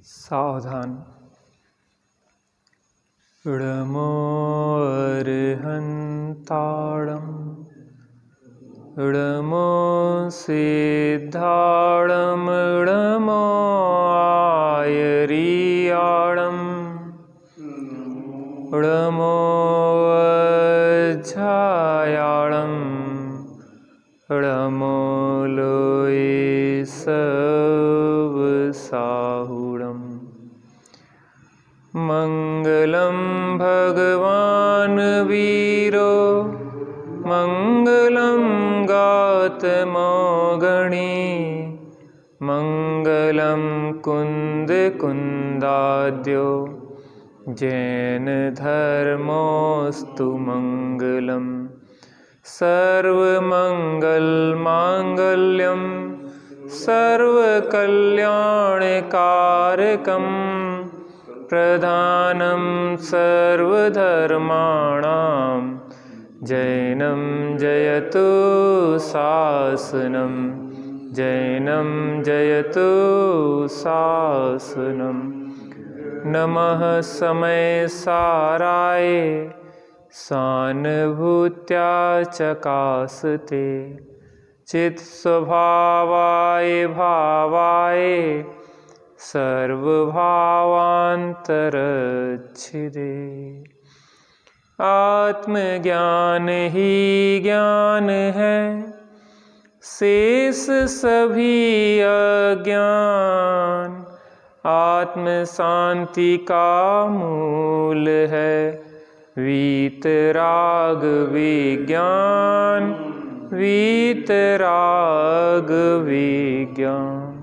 सावधान। ऋमो अर्हन्ताणम् ऋमो सिद्धाणम् ऋमो आयरियाणम् ऋमो अज्झायाणम् ऋमो लोये सवसाहुणम्। मंगलम भगवान वीरो मंगलम गौतमोगणी मंगलम कुंद कुंदाद्यो जैन धर्मोस्तु मंगलम। सर्वमंगल मांगल्यम सर्वकल्याणकारकम प्रधानं सर्वधर्माणां जैनं जयतु शासनं जैनं जयतु शासनं। नमः समय साराय सानुभूत्या चकासते चित् स्वभावाय भावाय सर्वभावांतरच्छिदे। आत्मज्ञान ही ज्ञान है शेष सभी अज्ञान। आत्म शांति का मूल है वीतराग विज्ञान वीतराग विज्ञान।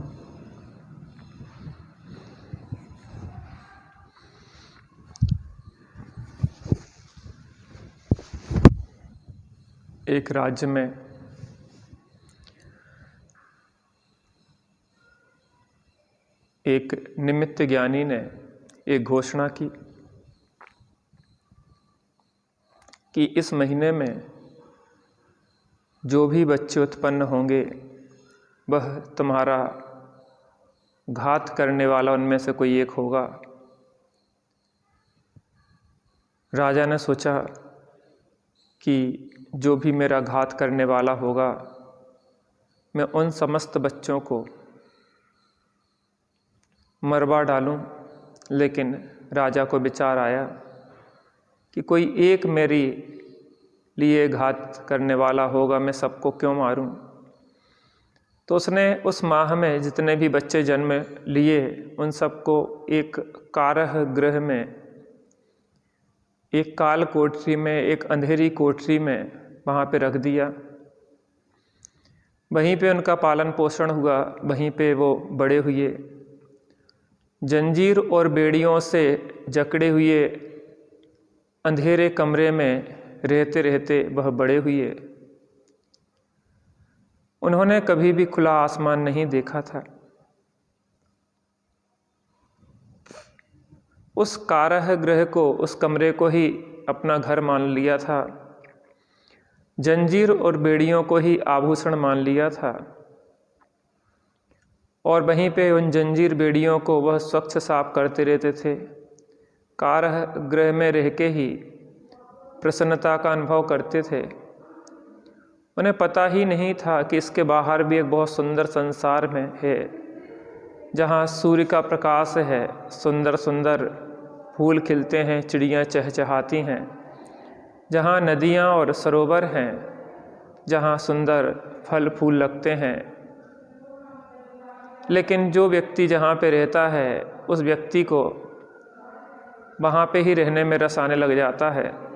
एक राज्य में एक निमित्त ज्ञानी ने एक घोषणा की कि इस महीने में जो भी बच्चे उत्पन्न होंगे वह तुम्हारा घात करने वाला उनमें से कोई एक होगा। राजा ने सोचा कि जो भी मेरा घात करने वाला होगा मैं उन समस्त बच्चों को मरवा डालूं। लेकिन राजा को विचार आया कि कोई एक मेरे लिए घात करने वाला होगा, मैं सबको क्यों मारूं। तो उसने उस माह में जितने भी बच्चे जन्म लिए उन सबको एक काराह गृह में, एक काल कोठरी में, एक अंधेरी कोठरी में वहाँ पे रख दिया। वहीं पे उनका पालन पोषण हुआ, वहीं पे वो बड़े हुए। जंजीर और बेड़ियों से जकड़े हुए अंधेरे कमरे में रहते रहते वह बड़े हुए। उन्होंने कभी भी खुला आसमान नहीं देखा था। उस काराह गृह को, उस कमरे को ही अपना घर मान लिया था। जंजीर और बेड़ियों को ही आभूषण मान लिया था और वहीं पे उन जंजीर बेड़ियों को वह स्वच्छ साफ करते रहते थे। काराह गृह में रह के ही प्रसन्नता का अनुभव करते थे। उन्हें पता ही नहीं था कि इसके बाहर भी एक बहुत सुंदर संसार में है, जहाँ सूर्य का प्रकाश है, सुंदर सुंदर फूल खिलते हैं, चिड़ियाँ चहचहाती हैं, जहाँ नदियाँ और सरोवर हैं, जहाँ सुंदर फल फूल लगते हैं। लेकिन जो व्यक्ति जहाँ पे रहता है उस व्यक्ति को वहाँ पे ही रहने में रस आने लग जाता है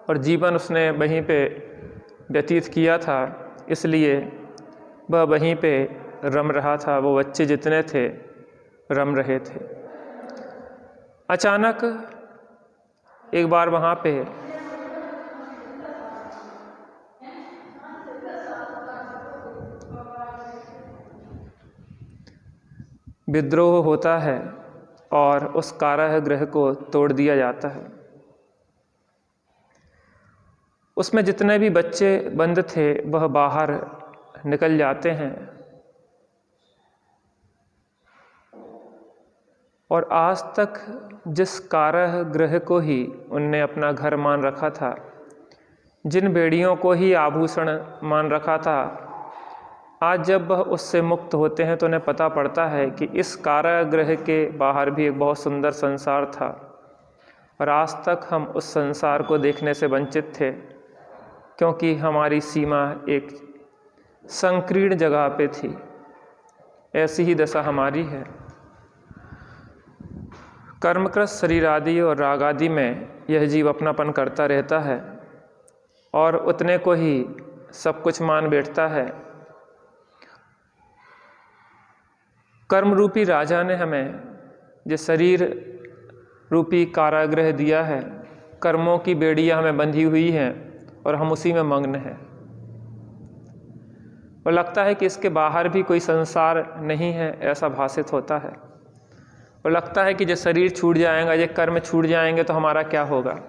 और जीवन उसने वहीं पे व्यतीत किया था, इसलिए वह वहीं पे रम रहा था। वो बच्चे जितने थे रम रहे थे। अचानक एक बार वहाँ पे विद्रोह होता है और उस कारागृह को तोड़ दिया जाता है। उसमें जितने भी बच्चे बंद थे वह बाहर निकल जाते हैं। और आज तक जिस कारागृह को ही उनने अपना घर मान रखा था, जिन बेड़ियों को ही आभूषण मान रखा था, आज जब वह उससे मुक्त होते हैं तो उन्हें पता पड़ता है कि इस कारागृह के बाहर भी एक बहुत सुंदर संसार था और आज तक हम उस संसार को देखने से वंचित थे, क्योंकि हमारी सीमा एक संकीर्ण जगह पे थी। ऐसी ही दशा हमारी है। कर्मकृत शरीर आदि और राग आदि में यह जीव अपनापन करता रहता है और उतने को ही सब कुछ मान बैठता है। कर्म रूपी राजा ने हमें जो शरीर रूपी कारागृह दिया है, कर्मों की बेड़ियां हमें बंधी हुई हैं और हम उसी में मग्न हैं। और लगता है कि इसके बाहर भी कोई संसार नहीं है, ऐसा भासित होता है। और लगता है कि जब शरीर छूट जाएगा, ये कर्म छूट जाएंगे तो हमारा क्या होगा,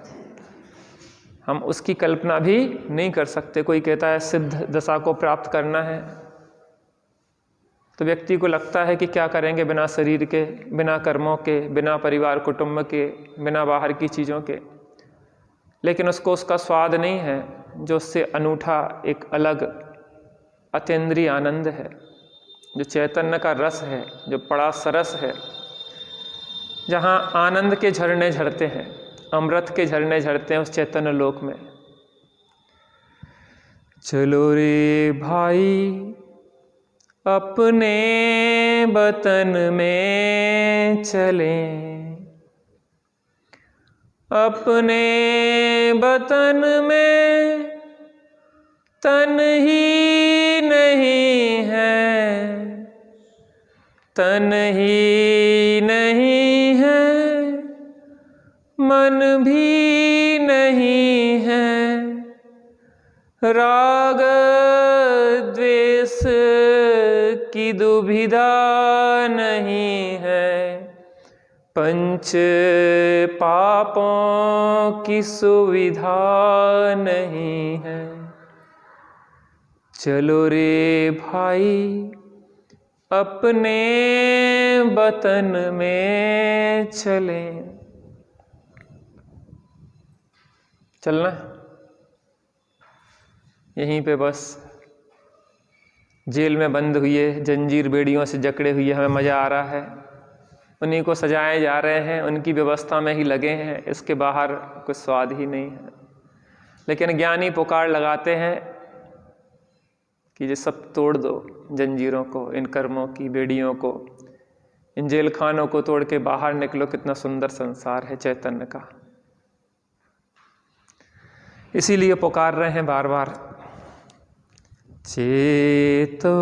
हम उसकी कल्पना भी नहीं कर सकते। कोई कहता है सिद्ध दशा को प्राप्त करना है, तो व्यक्ति को लगता है कि क्या करेंगे बिना शरीर के, बिना कर्मों के, बिना परिवार कुटुंब के, बिना बाहर की चीज़ों के। लेकिन उसको उसका स्वाद नहीं है जो उससे अनूठा एक अलग अतीन्द्रिय आनंद है, जो चैतन्य का रस है, जो बड़ा सरस है, जहाँ आनंद के झरने झरते हैं, अमृत के झरने झरते हैं उस चैतन्य लोक में। चलो रे भाई अपने वतन में चलें, अपने वतन में तन ही नहीं है, तन ही नहीं है, मन भी नहीं है, राग द्वेष की दुविधा नहीं है, पंच पापों की सुविधा नहीं है। चलो रे भाई अपने वतन में चलें। चलना यहीं पे बस जेल में बंद हुए, जंजीर बेड़ियों से जकड़े हुए हमें मज़ा आ रहा है, उन्हीं को सजाए जा रहे हैं, उनकी व्यवस्था में ही लगे हैं, इसके बाहर कुछ स्वाद ही नहीं है। लेकिन ज्ञानी पुकार लगाते हैं कि ये सब तोड़ दो, जंजीरों को, इन कर्मों की बेड़ियों को, इन जेल खानों को तोड़ के बाहर निकलो, कितना सुंदर संसार है चैतन्य का। इसीलिए पुकार रहे हैं बार बार, चेतो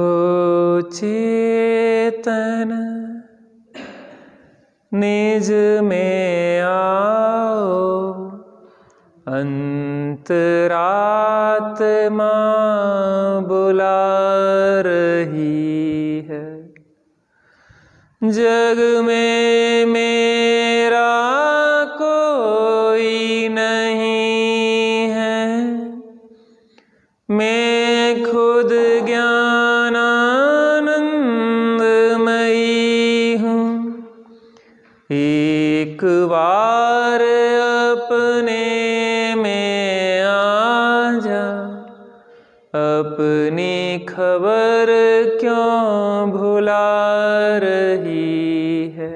चेतन निज में आओ, अंतरात्मा बुला रही है, जग में मेरा कोई नहीं है, मैं खुद ज्ञानानंदमयी हूँ, एक बार अपने में आ जा, अपनी खबर क्यों भुला रही है।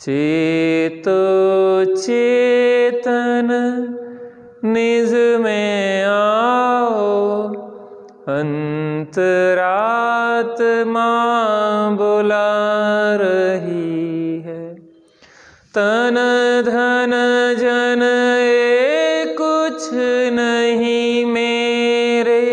चेतो चेतन निज में आओ, अंतरात्मा बुला रही है, तन धन जन ये कुछ नहीं मेरे,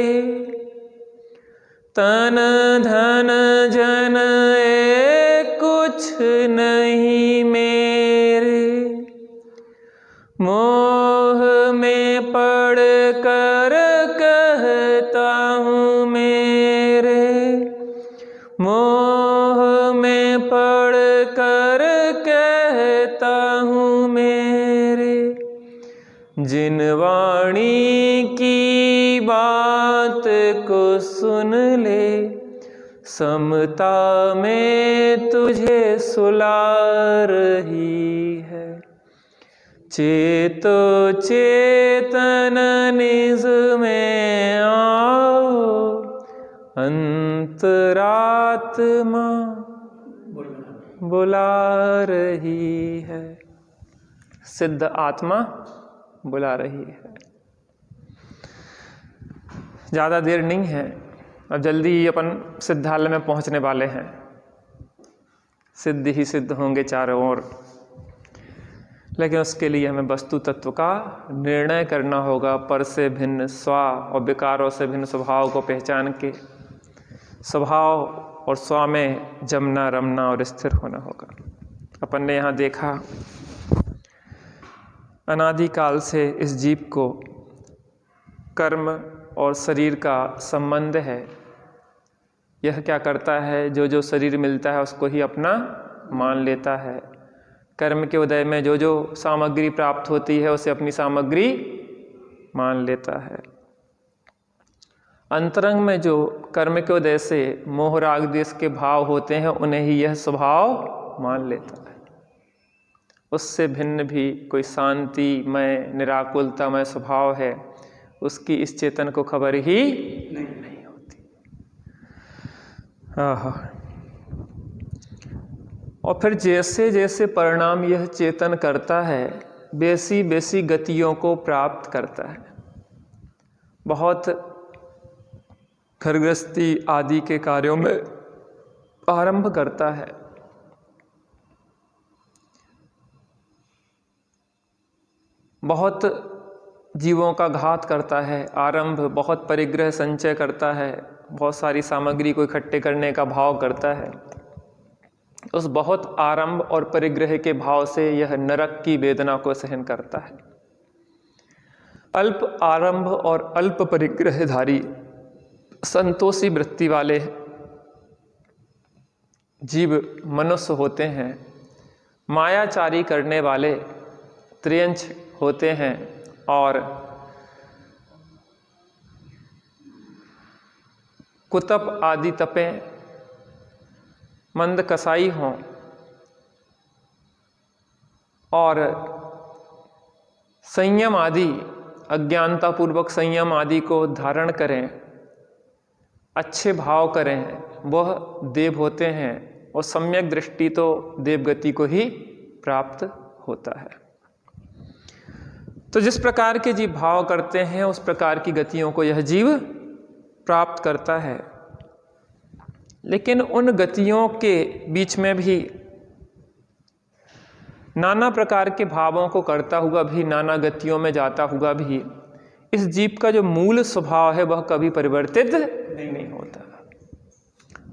तन धन जन ये कुछ नहीं मेरे, मोह में पड़ कर कहता हूँ मेरे, मोह में पड़ कर कहता हूँ मेरे, जिन वाणी की बात को सुन ले, समता में तुझे सुला रही है। चेतो चेतन निज में आओ, अंतरात्मा बुला रही है। सिद्ध आत्मा बुला रही है। ज़्यादा देर नहीं है, अब जल्दी ही अपन सिद्धालय में पहुंचने वाले हैं। सिद्ध ही सिद्ध होंगे चारों ओर, लेकिन उसके लिए हमें वस्तु तत्व का निर्णय करना होगा। पर से भिन्न स्व और विकारों से भिन्न स्वभाव को पहचान के स्वभाव और स्व में जमना, रमना और स्थिर होना होगा। अपन ने यहाँ देखा अनादिकाल से इस जीव को कर्म और शरीर का संबंध है। यह क्या करता है, जो जो शरीर मिलता है उसको ही अपना मान लेता है। कर्म के उदय में जो जो सामग्री प्राप्त होती है उसे अपनी सामग्री मान लेता है। अंतरंग में जो कर्म के उदय से मोह राग द्वेष के भाव होते हैं उन्हें ही यह स्वभाव मान लेता है। उससे भिन्न भी कोई शांतिमय निराकुलतामय स्वभाव है, उसकी इस चेतन को खबर ही नहीं होती। और फिर जैसे जैसे परिणाम यह चेतन करता है वैसी वैसी गतियों को प्राप्त करता है। बहुत घर गृहस्थी आदि के कार्यों में आरंभ करता है, बहुत जीवों का घात करता है, आरंभ बहुत परिग्रह संचय करता है, बहुत सारी सामग्री को इकट्ठे करने का भाव करता है। उस बहुत आरंभ और परिग्रह के भाव से यह नरक की वेदना को सहन करता है। अल्प आरंभ और अल्प परिग्रहधारी संतोषी वृत्ति वाले जीव मनुष्य होते हैं। मायाचारी करने वाले त्रियंच होते हैं और कुतप आदि तपें मंद कसाई हों और संयम आदि अज्ञानता पूर्वक संयम आदि को धारण करें, अच्छे भाव करें, वह देव होते हैं। और सम्यक दृष्टि तो देवगति को ही प्राप्त होता है। तो जिस प्रकार के जीव भाव करते हैं उस प्रकार की गतियों को यह जीव प्राप्त करता है। लेकिन उन गतियों के बीच में भी नाना प्रकार के भावों को करता हुआ भी, नाना गतियों में जाता हुआ भी, इस जीव का जो मूल स्वभाव है वह कभी परिवर्तित नहीं होता।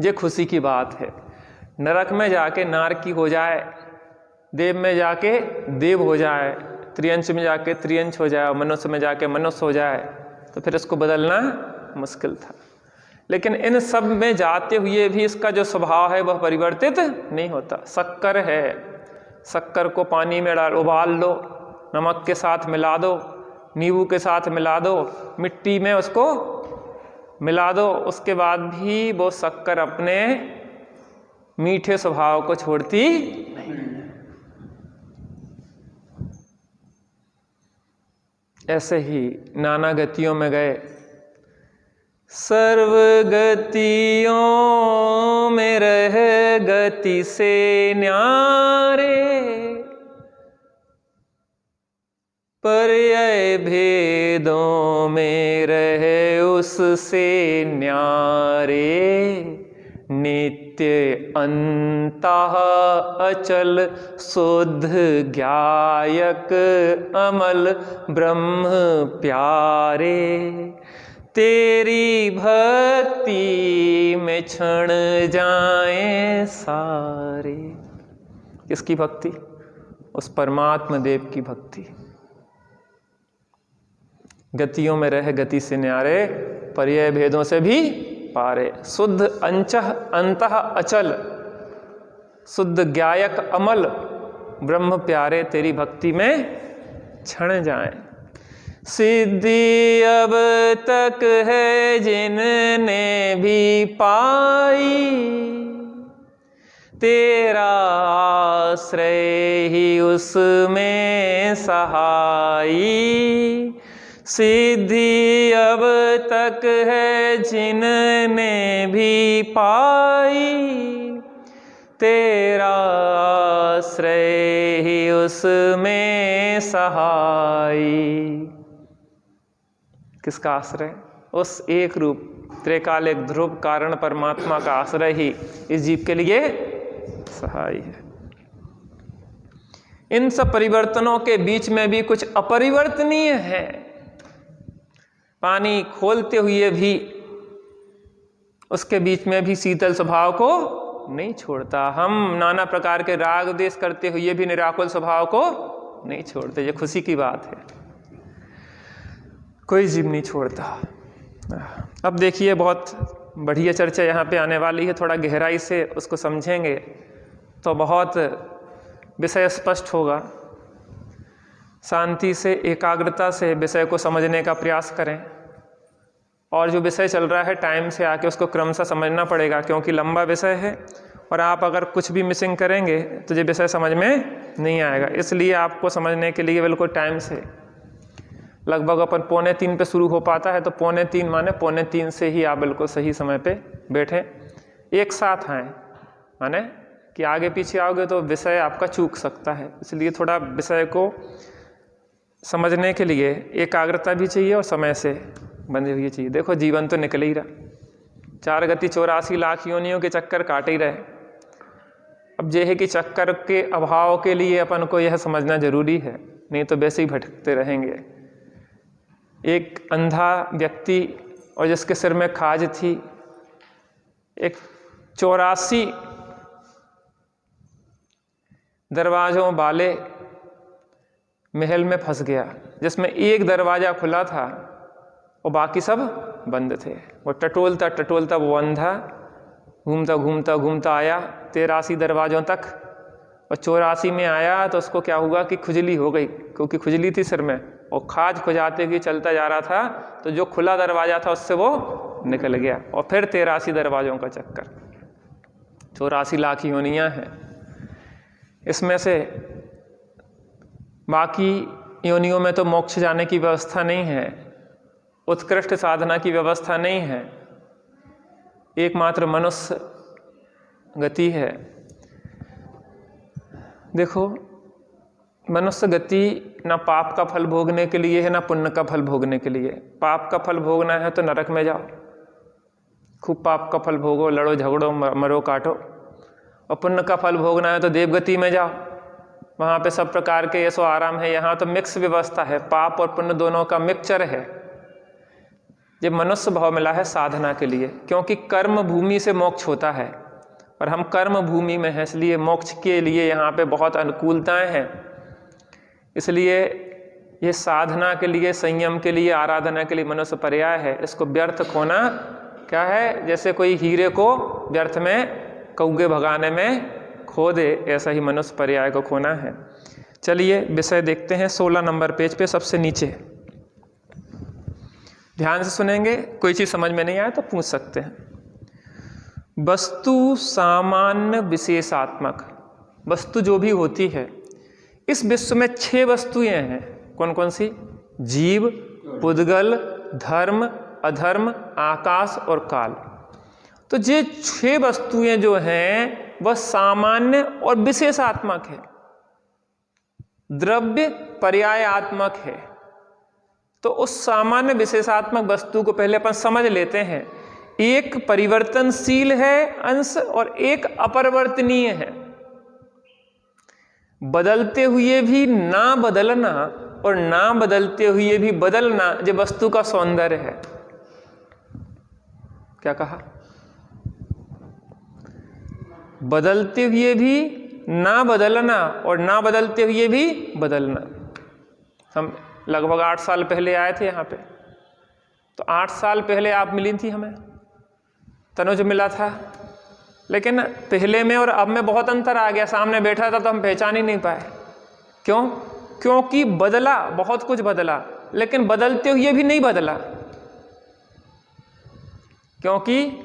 ये खुशी की बात है। नरक में जाके नारकी हो जाए, देव में जाके देव हो जाए, त्रियंश में जाके त्रियंश हो जाए, मनुष्य में जाके मनुष्य हो जाए, तो फिर इसको बदलना मुश्किल था। लेकिन इन सब में जाते हुए भी इसका जो स्वभाव है वह परिवर्तित नहीं होता। शक्कर है, शक्कर को पानी में उबाल लो, नमक के साथ मिला दो, नींबू के साथ मिला दो, मिट्टी में उसको मिला दो, उसके बाद भी वो शक्कर अपने मीठे स्वभाव को छोड़ती नहीं। ऐसे ही नाना गतियों में गए, सर्व गतियों में रह गति से न्यारे, पर्याय भेदों में रहे उससे न्यारे, नित्य अंतः अचल शुद्ध ज्ञायक अमल ब्रह्म प्यारे, तेरी भक्ति में क्षण जाएं सारे। किसकी भक्ति? उस परमात्मा देव की भक्ति। गतियों में रह गति से न्यारे, पर्याय भेदों से भी पारे, शुद्ध अंचह अंतः अचल, शुद्ध ज्ञायक अमल ब्रह्म प्यारे, तेरी भक्ति में क्षण जाएं। सिद्धि अब तक है जिनने भी पाई, तेरा आश्रय ही उसमें सहाई। सिद्धि अब तक है जिनने भी पाई, तेरा आश्रय ही उसमें सहाई। किसका आश्रय? उस एक रूप त्रिकालिक ध्रुव कारण परमात्मा का आश्रय ही इस जीव के लिए सहाय है। इन सब परिवर्तनों के बीच में भी कुछ अपरिवर्तनीय है। पानी खोलते हुए भी उसके बीच में भी शीतल स्वभाव को नहीं छोड़ता। हम नाना प्रकार के राग द्वेष करते हुए भी निराकुल स्वभाव को नहीं छोड़ते। ये खुशी की बात है, कोई जीव नहीं छोड़ता। अब देखिए, बहुत बढ़िया चर्चा यहाँ पे आने वाली है। थोड़ा गहराई से उसको समझेंगे तो बहुत विषय स्पष्ट होगा। शांति से, एकाग्रता से विषय को समझने का प्रयास करें, और जो विषय चल रहा है टाइम से आके उसको क्रमशः समझना पड़ेगा, क्योंकि लंबा विषय है और आप अगर कुछ भी मिसिंग करेंगे तो ये विषय समझ में नहीं आएगा। इसलिए आपको समझने के लिए बिल्कुल टाइम से, लगभग अपन 2:45 पे शुरू हो पाता है, तो 2:45 माने 2:45 से ही आप बिल्कुल सही समय पे बैठें, एक साथ आएँ। माने कि आगे पीछे आओगे तो विषय आपका चूक सकता है। इसलिए थोड़ा विषय को समझने के लिए एकाग्रता भी चाहिए और समय से बंधी हुई चाहिए। देखो, जीवन तो निकल ही रहा, 4 गति 84 लाख योनियों के चक्कर काट ही रहे। अब यह है कि चक्कर के अभाव के लिए अपन को यह समझना जरूरी है, नहीं तो वैसे ही भटकते रहेंगे। एक अंधा व्यक्ति और जिसके सिर में खाज थी, एक 84 दरवाजों वाले महल में फंस गया, जिसमें एक दरवाजा खुला था और बाकी सब बंद थे। वो टटोलता टटोलता वो अंधा घूमता घूमता घूमता आया 83 दरवाजों तक, और 84 में आया तो उसको क्या हुआ कि खुजली हो गई, क्योंकि खुजली थी सिर में, और खाज खुजाते हुए चलता जा रहा था, तो जो खुला दरवाजा था उससे वो निकल गया। और फिर 83 दरवाजों का चक्कर। 84 लाख योनियाँ हैं, इसमें से बाकी योनियों में तो मोक्ष जाने की व्यवस्था नहीं है, उत्कृष्ट साधना की व्यवस्था नहीं है, एकमात्र मनुष्य गति है। देखो, मनुष्य गति ना पाप का फल भोगने के लिए है, ना पुण्य का फल भोगने के लिए। पाप का फल भोगना है तो नरक में जाओ, खूब पाप का फल भोगो, लड़ो झगड़ो मरो काटो। और पुण्य का फल भोगना है तो देवगति में जाओ, वहाँ पे सब प्रकार के ऐसो आराम है। यहाँ तो मिक्स व्यवस्था है, पाप और पुण्य दोनों का मिक्सचर है। ये मनुष्य भाव मिला है साधना के लिए, क्योंकि कर्म भूमि से मोक्ष होता है और हम कर्म भूमि में हैं, इसलिए मोक्ष के लिए यहाँ पे बहुत अनुकूलताएं हैं। इसलिए ये साधना के लिए, संयम के लिए, आराधना के लिए मनुष्य पर्याय है। इसको व्यर्थ खोना क्या है? जैसे कोई हीरे को व्यर्थ में कौवे भगाने में खो दे, ऐसा ही मनुष्य पर्याय को खोना है। चलिए विषय देखते हैं 16 नंबर पेज पे सबसे नीचे। ध्यान से सुनेंगे, कोई चीज समझ में नहीं आए तो पूछ सकते हैं। वस्तु सामान्य विशेषात्मक, वस्तु जो भी होती है इस विश्व में 6 वस्तुएं हैं। कौन कौन सी? जीव, पुद्गल, धर्म, अधर्म, आकाश और काल। तो ये 6 वस्तुएं जो हैं वह सामान्य और विशेषात्मक है, द्रव्य पर्यायात्मक है। तो उस सामान्य विशेषात्मक वस्तु को पहले अपन समझ लेते हैं। एक परिवर्तनशील है अंश और एक अपरिवर्तनीय है। बदलते हुए भी ना बदलना और ना बदलते हुए भी बदलना, ये वस्तु का सौंदर्य है। क्या कहा? बदलते हुए भी ना बदलना और ना बदलते हुए भी बदलना। हम लगभग 8 साल पहले आए थे यहाँ पे, तो 8 साल पहले आप मिली थी हमें, तनुज मिला था, लेकिन पहले में और अब में बहुत अंतर आ गया। सामने बैठा था तो हम पहचान ही नहीं पाए। क्यों? क्योंकि बदला, बहुत कुछ बदला। लेकिन बदलते हुए भी नहीं बदला, क्योंकि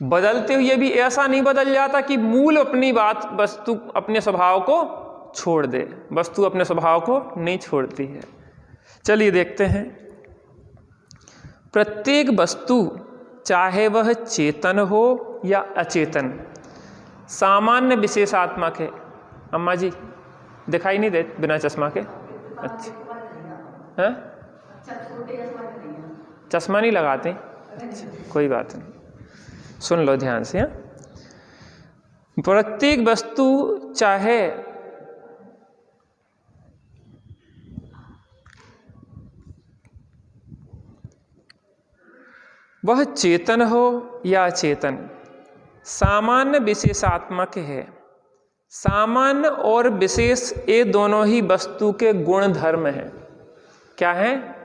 बदलते हुए भी ऐसा नहीं बदल जाता कि मूल अपनी बात वस्तु अपने स्वभाव को छोड़ दे। वस्तु अपने स्वभाव को नहीं छोड़ती है। चलिए देखते हैं। प्रत्येक वस्तु चाहे वह चेतन हो या अचेतन सामान्य विशेषात्मक है। अम्मा जी दिखाई नहीं दे बिना चश्मा के? अच्छा, हैं? चश्मा नहीं लगाते? अच्छा, कोई बात नहीं, सुन लो ध्यान से। प्रत्येक वस्तु चाहे वह चेतन हो या अचेतन सामान्य विशेषात्मक है। सामान्य और विशेष ये दोनों ही वस्तु के गुण धर्म हैं। क्या है?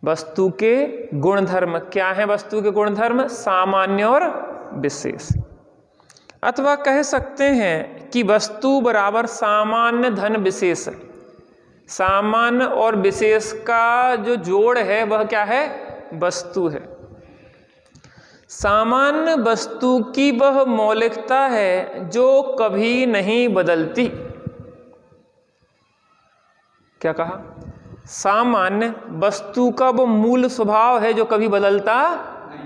वस्तु के गुण धर्म। क्या है वस्तु के गुण धर्म? सामान्य और विशेष। अथवा कह सकते हैं कि वस्तु बराबर सामान्य धन विशेष। सामान्य और विशेष का जो जोड़ है वह क्या है? वस्तु है। सामान्य वस्तु की वह मौलिकता है जो कभी नहीं बदलती। क्या कहा? सामान्य वस्तु का वो मूल स्वभाव है जो कभी बदलता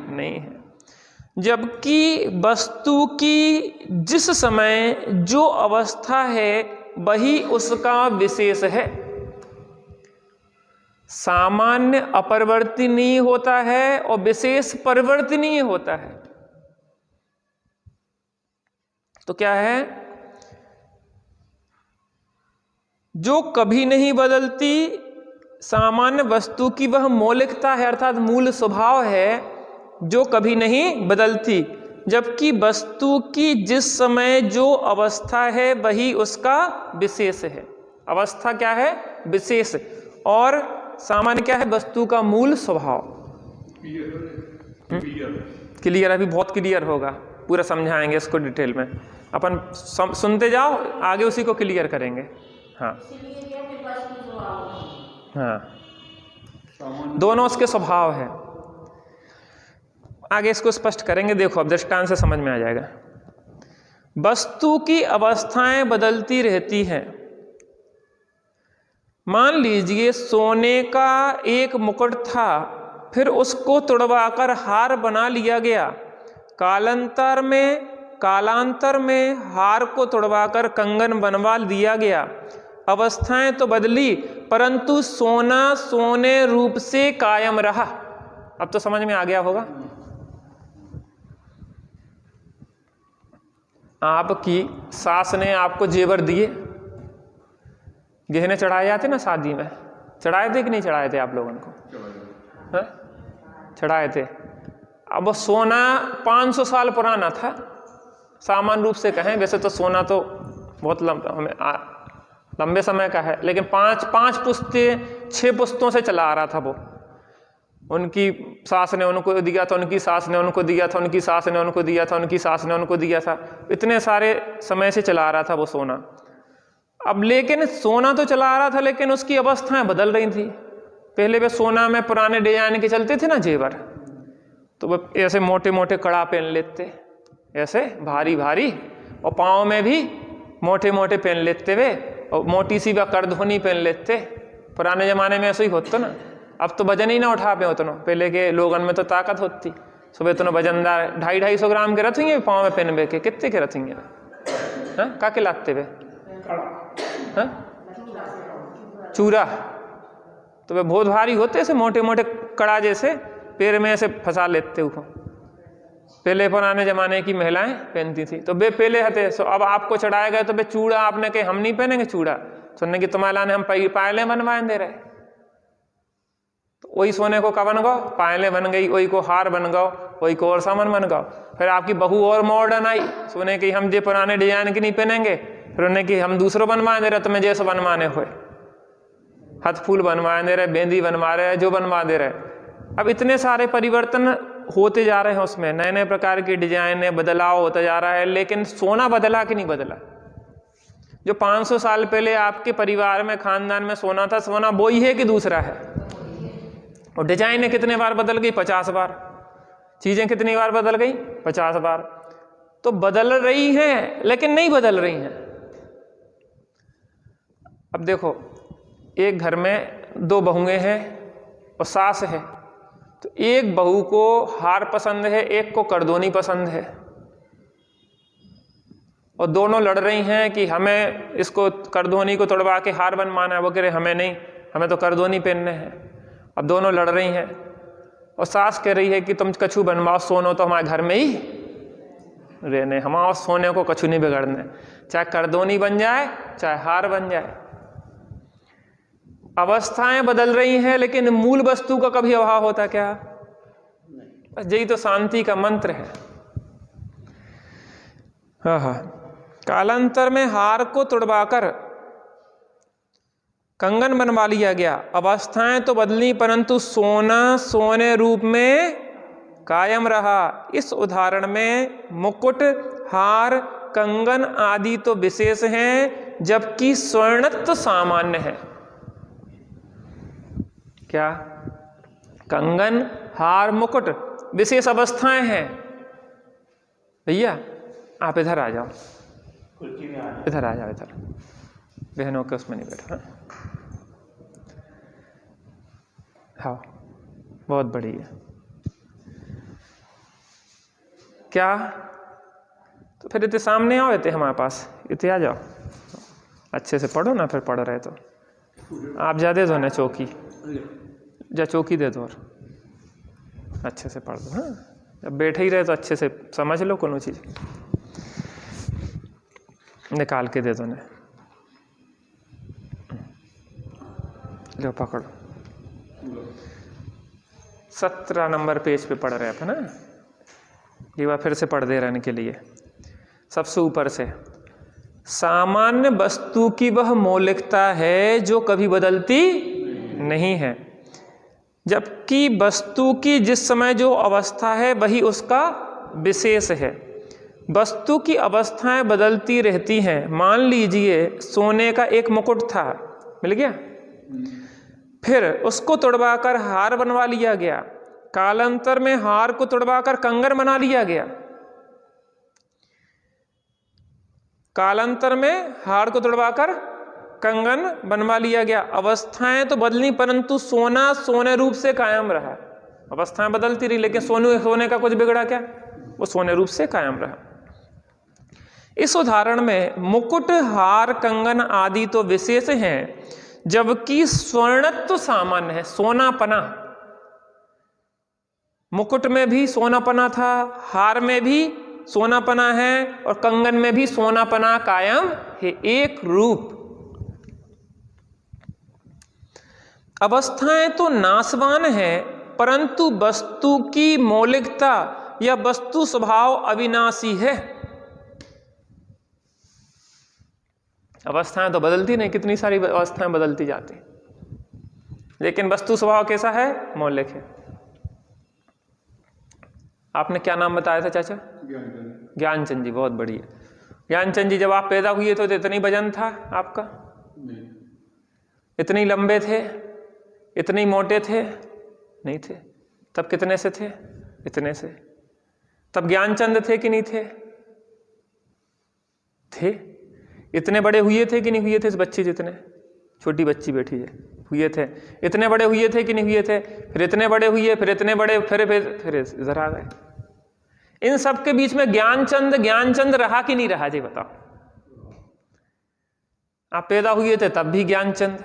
नहीं है, जबकि वस्तु की जिस समय जो अवस्था है वही उसका विशेष है। सामान्य अपरिवर्तनीय होता है और विशेष परिवर्तनीय होता है। तो क्या है? जो कभी नहीं बदलती सामान्य वस्तु की वह मौलिकता है, अर्थात मूल स्वभाव है जो कभी नहीं बदलती, जबकि वस्तु की जिस समय जो अवस्था है वही उसका विशेष है। अवस्था क्या है? विशेष। और सामान्य क्या है? वस्तु का मूल स्वभाव। क्लियर? अभी बहुत क्लियर होगा, पूरा समझाएंगे इसको डिटेल में। अपन सुनते जाओ, आगे उसी को क्लियर करेंगे। हाँ हाँ, दोनों उसके स्वभाव है। आगे इसको स्पष्ट करेंगे। देखो अब दृष्टांत से समझ में आ जाएगा। वस्तु की अवस्थाएं बदलती रहती हैं। मान लीजिए सोने का एक मुकुट था, फिर उसको तुड़वाकर हार बना लिया गया। कालांतर में हार को तुड़वाकर कंगन बनवा दिया गया। अवस्थाएं तो बदली, परंतु सोना सोने रूप से कायम रहा। अब तो समझ में आ गया होगा। आपकी सास ने आपको जेवर दिए, गहने चढ़ाए जाते ना शादी में, चढ़ाए थे कि नहीं चढ़ाए थे आप लोगों को? चढ़ाए थे। अब वो सोना 500 साल पुराना था, सामान्य रूप से कहें। वैसे तो सोना तो बहुत लंबे समय का है, लेकिन पांच पुश्तें 6 पुश्तों से चला आ रहा था वो। उनकी सास ने उनको दिया था, उनकी सास ने उनको दिया था, उनकी सास ने उनको दिया था, उनकी सास ने उनको दिया था। इतने सारे समय से चला आ रहा था वो सोना। अब लेकिन सोना तो चला आ रहा था, लेकिन उसकी अवस्थाएं बदल रही थी। पहले वे सोना में पुराने डिजाइन के चलते थे ना जेवर, तो वो ऐसे मोटे मोटे कड़ा पहन लेते, ऐसे भारी भारी, और पाँव में भी मोटे मोटे पहन लेते वे, और मोटी सी वह करधोनी पहन लेते। पुराने ज़माने में ऐसे ही होता ना। अब तो वजन ही ना उठा पे उतना, पहले के लोगन में तो ताकत होती। सुबह तो वजनदार 250-250 ग्राम के रखेंगे पाँव में पहन के, कितने के रखेंगे? हाँ, का के लाते वे? चूरा तो वे बहुत भारी होते, ऐसे मोटे मोटे कड़ा जैसे पैर में ऐसे फंसा लेते उसको। पहले पुराने जमाने की महिलाएं पहनती थी, तो वे पहले हते। सो अब आपको चढ़ाए गए तो वे चूड़ा आपने कहे हम नहीं पहनेंगे चूड़ा, सुनने की तुम्हारा ने हम पायले बनवाए दे रहे। तो वही सोने को का बन गो, पायले बन गई, वही को हार बन गो, वही को और सामान बन गो। फिर आपकी बहू और मॉडर्न आई, सोने की हम जे पुराने डिजाइन की नहीं पहनेंगे, फिर उन्हें कि हम दूसरों बनवा दे रहे, तुम्हें जैसे बनवाने हुए, हाथ फूल बनवा दे रहे, बेंदी बनवा रहे, जो बनवा दे रहे। अब इतने सारे परिवर्तन होते जा रहे हैं, उसमें नए नए प्रकार की डिजाइन है, बदलाव होता जा रहा है, लेकिन सोना बदला कि नहीं बदला? जो 500 साल पहले आपके परिवार में, खानदान में सोना था, सोना वो ही है कि दूसरा है? और डिजाइन कितने बार बदल गई? 50 बार। चीजें कितनी बार बदल गई? 50 बार। तो बदल रही हैं लेकिन नहीं बदल रही हैं। अब देखो, एक घर में 2 बहुएं हैं और सास है, तो एक बहू को हार पसंद है, एक को करदोनी पसंद है, और दोनों लड़ रही हैं कि हमें इसको करदोनी को तोड़वा के हार बनवाना है, वो कह रहे हमें नहीं, हमें तो करदोनी पहनने हैं। अब दोनों लड़ रही हैं और सास कह रही है कि तुम कछु बनवाओ, सोनो तो हमारे घर में ही रहने, हमारे सोने को कछु नहीं बिगड़ने, चाहे करदोनी बन जाए चाहे हार बन जाए। अवस्थाएं बदल रही हैं लेकिन मूल वस्तु का कभी अभाव होता क्या? यही तो शांति का मंत्र है। हाँ, कालांतर में हार को तुड़वाकर कंगन बनवा लिया गया। अवस्थाएं तो बदली परंतु सोना सोने रूप में कायम रहा। इस उदाहरण में मुकुट, हार, कंगन आदि तो विशेष हैं जबकि स्वर्णत्व सामान्य है। क्या? कंगन, हार, मुकुट विशेष अवस्थाएं हैं। भैया आप इधर आ जाओ, इधर आ जाओ, इधर बहनों के उसमें नहीं बैठो। हाँ, बहुत बढ़िया। क्या? तो फिर इतने सामने आओ, इतने हमारे पास, इतने आ जाओ, अच्छे से पढ़ो ना, फिर पढ़ रहे तो आप ज्यादा दो ना, चौकी जा, चौकी दे दो और अच्छे से पढ़ दो। हाँ, जब बैठे ही रहे तो अच्छे से समझ लो, कोनो चीज निकाल के दे दो ना। लो पकड़ो, 17 नंबर पेज पे पढ़ रहे थे ना, ये बार फिर से पढ़ दे रहने के लिए। सबसे ऊपर से, सामान्य वस्तु की वह मौलिकता है जो कभी बदलती नहीं है, जबकि वस्तु की जिस समय जो अवस्था है वही उसका विशेष है। वस्तु की अवस्थाएं बदलती रहती हैं। मान लीजिए सोने का एक मुकुट था, मिल गया, फिर उसको तुड़वाकर हार बनवा लिया गया। कालांतर में हार को तुड़वाकर कंगन बना लिया गया। कालांतर में हार को तुड़वाकर कंगन बनवा लिया गया। अवस्थाएं तो बदली परंतु सोना सोने रूप से कायम रहा। अवस्थाएं बदलती रही लेकिन सोने का कुछ बिगड़ा क्या? वो सोने रूप से कायम रहा। इस उदाहरण में मुकुट, हार, कंगन आदि तो विशेष हैं जबकि स्वर्णत्व सामान्य है। सोनापना, मुकुट में भी सोनापना था, हार में भी सोनापना है और कंगन में भी सोनापना कायम है, एक रूप। अवस्थाएं तो नाशवान है परंतु वस्तु की मौलिकता या वस्तु स्वभाव अविनाशी है। अवस्थाएं तो बदलती नहीं, कितनी सारी अवस्थाएं बदलती जाती, लेकिन वस्तु स्वभाव कैसा है? मौलिक है। आपने क्या नाम बताया था चाचा? ज्ञानचंद जी, बहुत बढ़िया। ज्ञानचंद जी, जब आप पैदा हुए तो इतनी वजन था आपका? नहीं। इतनी लंबे थे? इतनी मोटे थे? नहीं थे। तब कितने से थे? इतने से। तब ज्ञानचंद थे कि नहीं थे? थे। इतने बड़े हुए थे कि नहीं हुए थे? इस बच्ची जितने, छोटी बच्ची बैठी है, हुए थे। इतने बड़े हुए थे कि नहीं हुए थे? फिर इतने बड़े हुए, फिर इतने बड़े, फिर इधर आ गए। इन सब के बीच में ज्ञानचंद रहा कि नहीं रहा? जी बताओ। आप पैदा हुए थे तब भी ज्ञानचंद,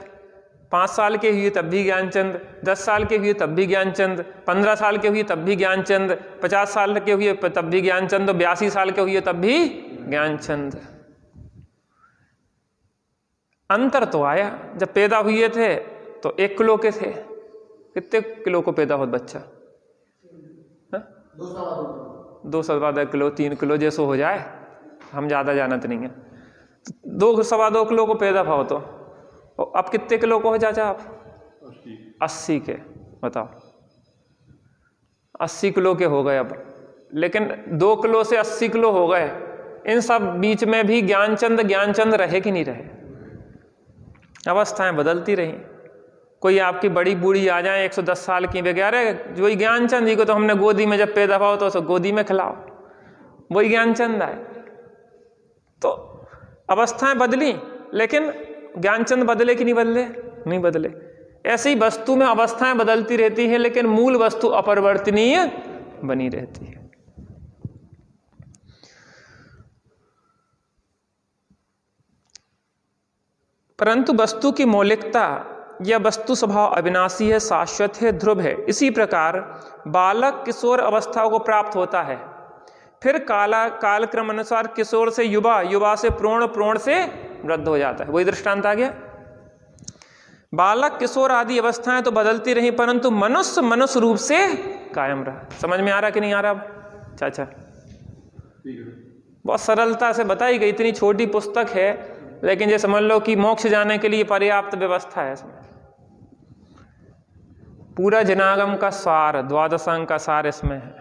5 साल के हुए तब भी ज्ञानचंद, 10 साल के हुए तब भी ज्ञानचंद, 15 साल के हुए तब भी ज्ञानचंद, 50 साल के हुए तब भी ज्ञानचंद, 82 साल के हुए तब भी ज्ञानचंद। अंतर तो आया। जब पैदा हुए थे तो 1 किलो के थे। कितने किलो को पैदा हो बच्चा? 2 किलो, 3 किलो जैसो हो जाए, हम ज्यादा जानत नहीं है। 2-2.25 किलो को पैदा भाव तो अब कितने किलो को हो चाचा आप? 80 के। बताओ, 80 किलो के हो गए अब। लेकिन 2 किलो से 80 किलो हो गए, इन सब बीच में भी ज्ञानचंद रहे कि नहीं रहे? अवस्थाएं बदलती रही। कोई आपकी बड़ी बूढ़ी आ जाए 110 साल की, वे कह रहे वही ज्ञानचंद जी को तो हमने गोदी में जब पैदा हुआ तो उसको गोदी में खिलाओ, वही ज्ञानचंद आए। तो अवस्थाएं बदली, लेकिन ज्ञानचंद बदले कि नहीं बदले? नहीं बदले। ऐसे ही वस्तु में अवस्थाएं बदलती रहती हैं, लेकिन मूल वस्तु अपरिवर्तनीय बनी रहती है। परंतु वस्तु की मौलिकता या वस्तु स्वभाव अविनाशी है, शाश्वत है, ध्रुव है। इसी प्रकार बालक किशोर अवस्था को प्राप्त होता है, फिर कालक्रम अनुसार किशोर से युवा, युवा से प्रौढ़, प्रौढ़ से वृद्ध हो जाता है। वही दृष्टांत आ गया। बालक किशोर आदि अवस्थाएं तो बदलती रही, परंतु मनुष्य रूप से कायम रहा। समझ में आ रहा कि नहीं आ रहा? चाचा बहुत सरलता से बताई गई, इतनी छोटी पुस्तक है, लेकिन ये समझ लो कि मोक्ष जाने के लिए पर्याप्त व्यवस्था है इसमें। पूरा जनागम का सार, द्वादशांग का सार इसमें है।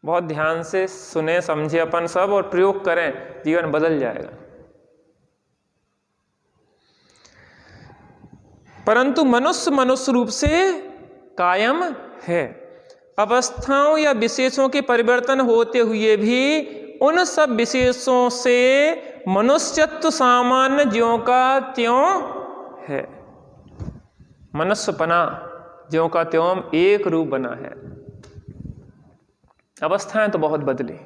बहुत ध्यान से सुने समझे अपन सब और प्रयोग करें, जीवन बदल जाएगा। परंतु मनुष्य रूप से कायम है। अवस्थाओं या विशेषों के परिवर्तन होते हुए भी उन सब विशेषों से मनुष्यत्व सामान्य ज्यों का त्यों है। मनुष्यपना ज्यों का त्यों एक रूप बना है। अवस्थाएं तो बहुत बदली,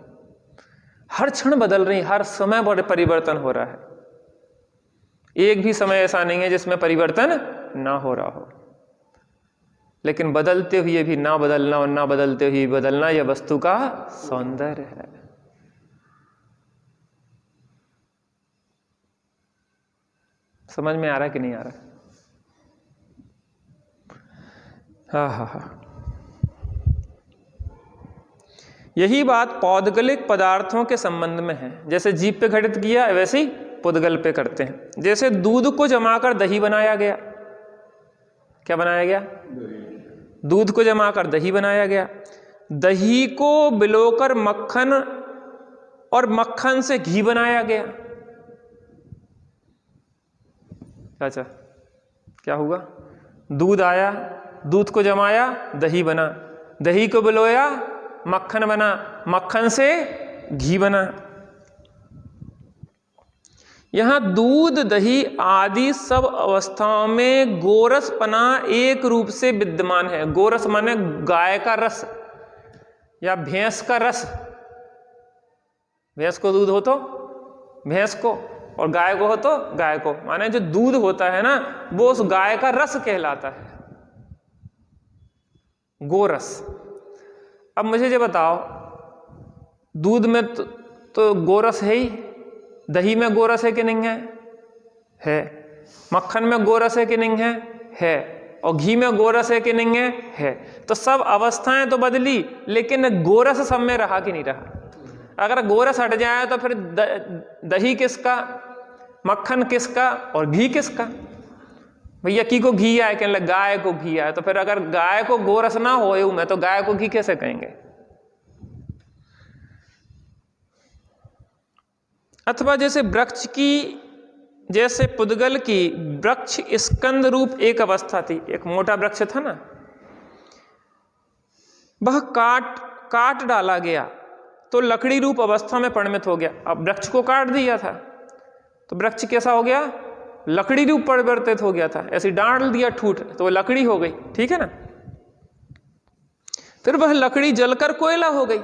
हर क्षण बदल रही, हर समय बड़े परिवर्तन हो रहा है। एक भी समय ऐसा नहीं है जिसमें परिवर्तन ना हो रहा हो। लेकिन बदलते हुए भी ना बदलना और ना बदलते हुए बदलना, यह वस्तु का सौंदर्य है। समझ में आ रहा है कि नहीं आ रहा? हाँ। यही बात पौद्गलिक पदार्थों के संबंध में है। जैसे जीभ पे घटित किया, वैसे ही पुद्गल पे करते हैं। जैसे दूध को जमाकर दही बनाया गया। क्या बनाया गया? दूध को जमाकर दही बनाया गया। दही को बिलोकर मक्खन और मक्खन से घी बनाया गया। अच्छा, क्या हुआ? दूध आया, दूध को जमाया, दही बना, दही को बिलोया, मक्खन बना, मक्खन से घी बना। यहां दूध, दही आदि सब अवस्थाओं में गोरसपना एक रूप से विद्यमान है। गोरस माने गाय का रस या भैंस का रस। भैंस को दूध हो तो भैंस को, और गाय को हो तो गाय को। माने जो दूध होता है ना, वो उस गाय का रस कहलाता है, गोरस। अब मुझे ये बताओ, दूध में तो गोरस है ही, दही में गोरस है कि नहीं है? है। मक्खन में गोरस है कि नहीं है? है। और घी में गोरस है कि नहीं है? है। तो सब अवस्थाएं तो बदली, लेकिन गोरस सब में रहा कि नहीं रहा? अगर गोरस हट जाए तो फिर दही किसका, मक्खन किसका और घी किसका? भैया की को घी आए, कहने लगे गाय को घी आए। तो फिर अगर गाय को गोरस ना हो में, तो गाय को घी कैसे कहेंगे? अथवा जैसे वृक्ष की, जैसे पुद्गल की वृक्ष स्कंद रूप एक अवस्था थी। एक मोटा वृक्ष था ना, वह काट डाला गया तो लकड़ी रूप अवस्था में परिणमित हो गया। अब वृक्ष को काट दिया था तो वृक्ष कैसा हो गया? लकड़ी रूप परिवर्तित हो गया था। ऐसे डांट दिया ठूठ तो वह लकड़ी हो गई, ठीक है ना। फिर वह लकड़ी जलकर कोयला हो गई।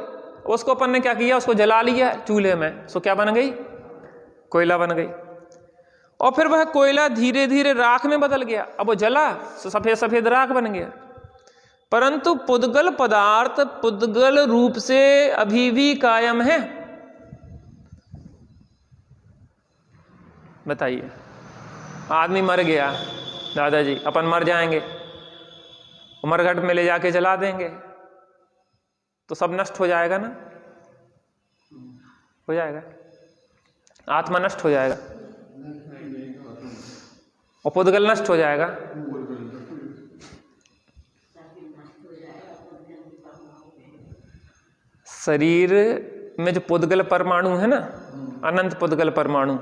उसको अपन ने क्या किया? उसको जला लिया चूल्हे में, सो क्या बन गई? कोयला बन गई। और फिर वह कोयला धीरे धीरे राख में बदल गया। अब वो जला तो सफेद सफेद राख बन गया। परंतु पुद्गल पदार्थ पुद्गल रूप से अभी भी कायम है। बताइए, आदमी मर गया, दादाजी अपन मर जाएंगे, उमरघट में ले जाके जला देंगे तो सब नष्ट हो जाएगा ना? हो जाएगा, आत्मा नष्ट हो जाएगा और पुद्गल नष्ट हो जाएगा। शरीर में जो पुद्गल परमाणु है ना, अनंत पुद्गल परमाणु,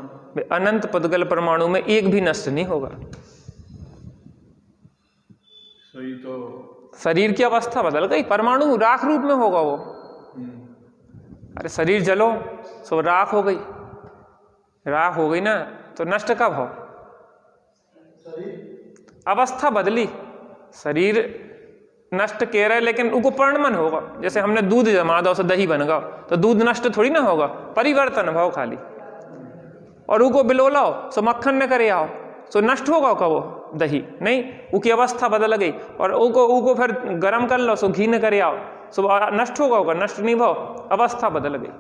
अनंत पुद्गल परमाणु में एक भी नष्ट नहीं होगा। सही तो शरीर की अवस्था बदल गई, परमाणु राख रूप में होगा वो। अरे शरीर जलो सो राख हो गई, राख हो गई ना, तो नष्ट कब हो? अवस्था बदली, शरीर नष्ट कह रहे लेकिन उनको परिणमन होगा। जैसे हमने दूध जमा दो सो दही बन गया, तो दूध नष्ट थोड़ी ना होगा, परिवर्तन भाव खाली। और उनको बिलोलाओ सो मक्खन न करे आओ, सो नष्ट होगा का वो दही नहीं, उसकी अवस्था बदल गई। और उनको फिर गर्म कर लो सो घी न करे आओ, सो नष्ट होगा, नष्ट नहीं भाव, अवस्था बदल गई।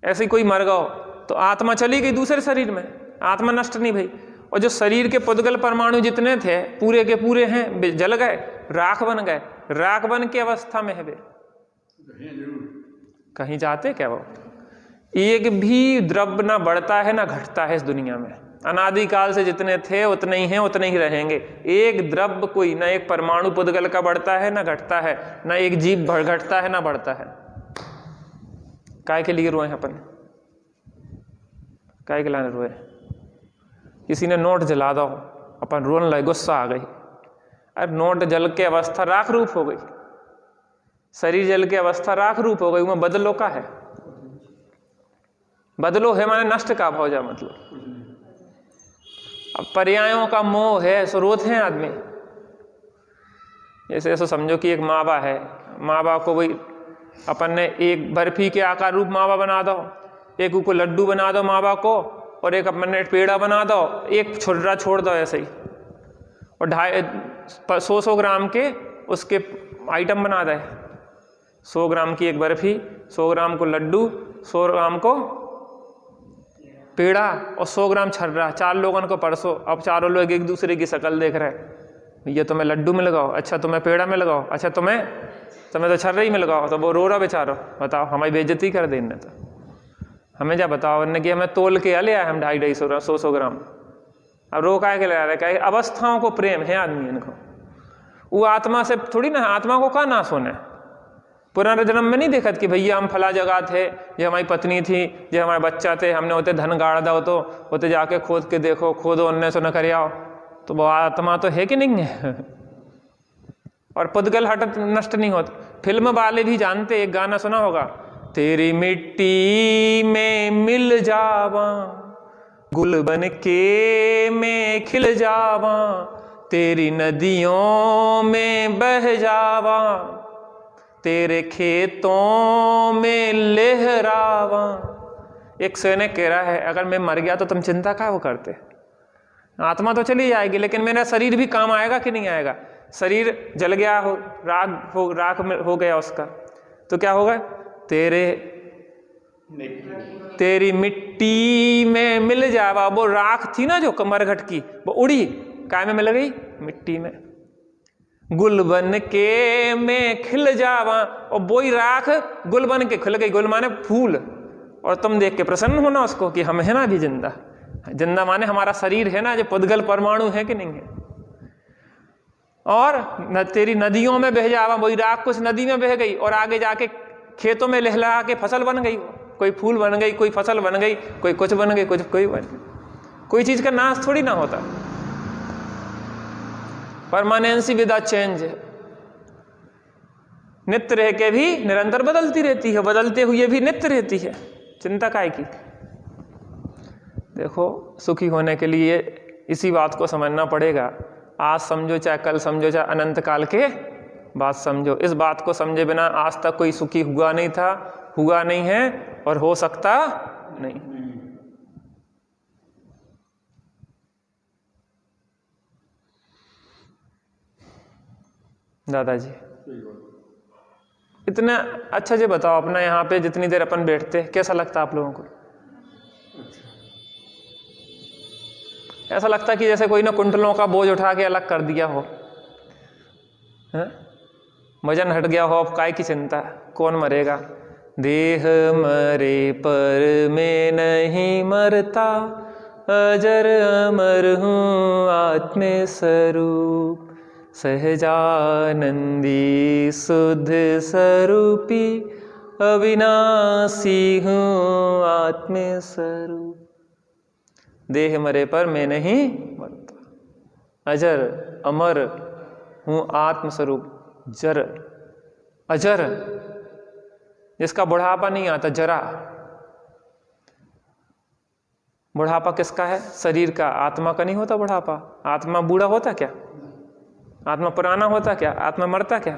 ऐसे ही कोई मर गया तो आत्मा चली गई दूसरे शरीर में, आत्मा नष्ट नहीं भई। और जो शरीर के पुद्गल परमाणु जितने थे पूरे के पूरे हैं, जल गए, राख बन गए, राख बन के अवस्था में है वे, कहीं जाते क्या वो? एक भी द्रव्य ना बढ़ता है ना घटता है इस दुनिया में, अनादिकाल से जितने थे उतने ही हैं, उतने ही रहेंगे। एक द्रव्य कोई ना, एक परमाणु पुद्गल का बढ़ता है ना घटता है, ना एक जीव घटता है ना बढ़ता है। काय के लिए रोए हैं अपन? काय के लाने रोए? किसी ने नोट जला दो, अपन रोने लगे, गुस्सा आ गई। अरे नोट जल के अवस्था राख रूप हो गई, शरीर जल के अवस्था राख रूप हो गई, उसमें बदलो का है? बदलो है माने नष्ट का भाव जा, मतलब अब पर्यायों का मोह है सो रोते हैं आदमी। जैसे ऐसा समझो कि एक मावा है, मावा को वही अपन ने एक बर्फी के आकार रूप मावा बना दो, एक को लड्डू बना दो मावा को, और एक अपन ने पेड़ा बना दो, एक छुर्रा छोड़ दो ऐसे ही, और 250 ग्राम के उसके आइटम बना दे। 100 ग्राम की एक बर्फी, 100 ग्राम को लड्डू, 100 ग्राम को पेड़ा और 100 ग्राम छर्रा। 4 लोगों को परसो, अब चारों लोग एक दूसरे की शक्ल देख रहे हैं, ये तुम्हें लड्डू में लगाओ, अच्छा तुम्हें पेड़ा में लगाओ, अच्छा तुम्हें तो छर्रा ही में लगाओ। तो वो रो रहा बेचारो, बताओ हमारी बेइज्जती कर दे इनने, तो हमें क्या बताओ इनने कि हमें तोल के ले आए हम 250 100 ग्राम। अब रो काय के ले आ रहे, क्या अवस्थाओं को प्रेम है आदमी इनको, वो आत्मा से थोड़ी ना, आत्मा को का नाश होना है। पुराने जन्म में नहीं देखत कि भैया हम फला जगह थे, ये हमारी पत्नी थी, ये हमारे बच्चा थे, हमने होते धन गाड़ दो, तो होते जाके खोद के देखो, खोदो उनने सो न कर आओ, तो वो आत्मा तो है कि नहीं है। और पुद्गल हट नष्ट नहीं होता। फिल्म वाले भी जानते, एक गाना सुना होगा, तेरी मिट्टी में मिल जावा, गुल बन के मैं खिल जावा, तेरी नदियों में बह जावा, तेरे खेतों में लहरावा। एक सैनिक कह रहा है, अगर मैं मर गया तो तुम चिंता क्या वो करते? आत्मा तो चली जाएगी, लेकिन मेरा शरीर भी काम आएगा कि नहीं आएगा? शरीर जल गया हो, राख में हो गया उसका, तो क्या होगा? तेरी मिट्टी में मिल जावा। वो राख थी ना जो कमरघट की, वो उड़ी काय में मिल गई? मिट्टी में। गुल बन के मैं खिल जावा, और वही राख गुल बन के खिल गई। गुल माने फूल, और तुम देख के प्रसन्न होना उसको कि हम है ना अभी जिंदा। जिंदा माने हमारा शरीर है ना, जो पुद्गल परमाणु है कि नहीं है। और तेरी नदियों में बह जावा, वही राख कुछ नदी में बह गई, और आगे जाके खेतों में लहला के फसल बन गई। कोई फूल बन गई, कोई फसल बन गई, कोई कुछ बन गई, कोई बन गई। कोई चीज का नाश थोड़ी ना होता, परमानेंसी विदा चेंज है। नित्य रह के भी निरंतर बदलती रहती है, बदलते हुए भी नित्य रहती है, चिंता काय की। देखो सुखी होने के लिए इसी बात को समझना पड़ेगा। आज समझो चाहे कल समझो, चाहे अनंत काल के बाद समझो, इस बात को समझे बिना आज तक कोई सुखी हुआ नहीं था, हुआ नहीं है, और हो सकता नहीं। दादाजी इतना अच्छा जी बताओ, अपना यहाँ पे जितनी देर अपन बैठते कैसा लगता आप लोगों को? ऐसा लगता कि जैसे कोई ना कुंटलों का बोझ उठा के अलग कर दिया हो, वजन हट गया हो। अब काय की चिंता, कौन मरेगा? देह मरे पर मैं नहीं मरता, अजर अमर हूँ आत्म स्वरूप, सहजानंदी शुद्ध स्वरूपी अविनाशी हूँ आत्म स्वरूप। देह मरे पर मैं नहीं मरता, अजर अमर हूँ आत्मस्वरूप, जर अजर, जिसका बुढ़ापा नहीं आता, जरा। बुढ़ापा किसका है? शरीर का, आत्मा का नहीं होता बुढ़ापा। आत्मा बूढ़ा होता क्या? आत्मा पुराना होता क्या? आत्मा मरता क्या?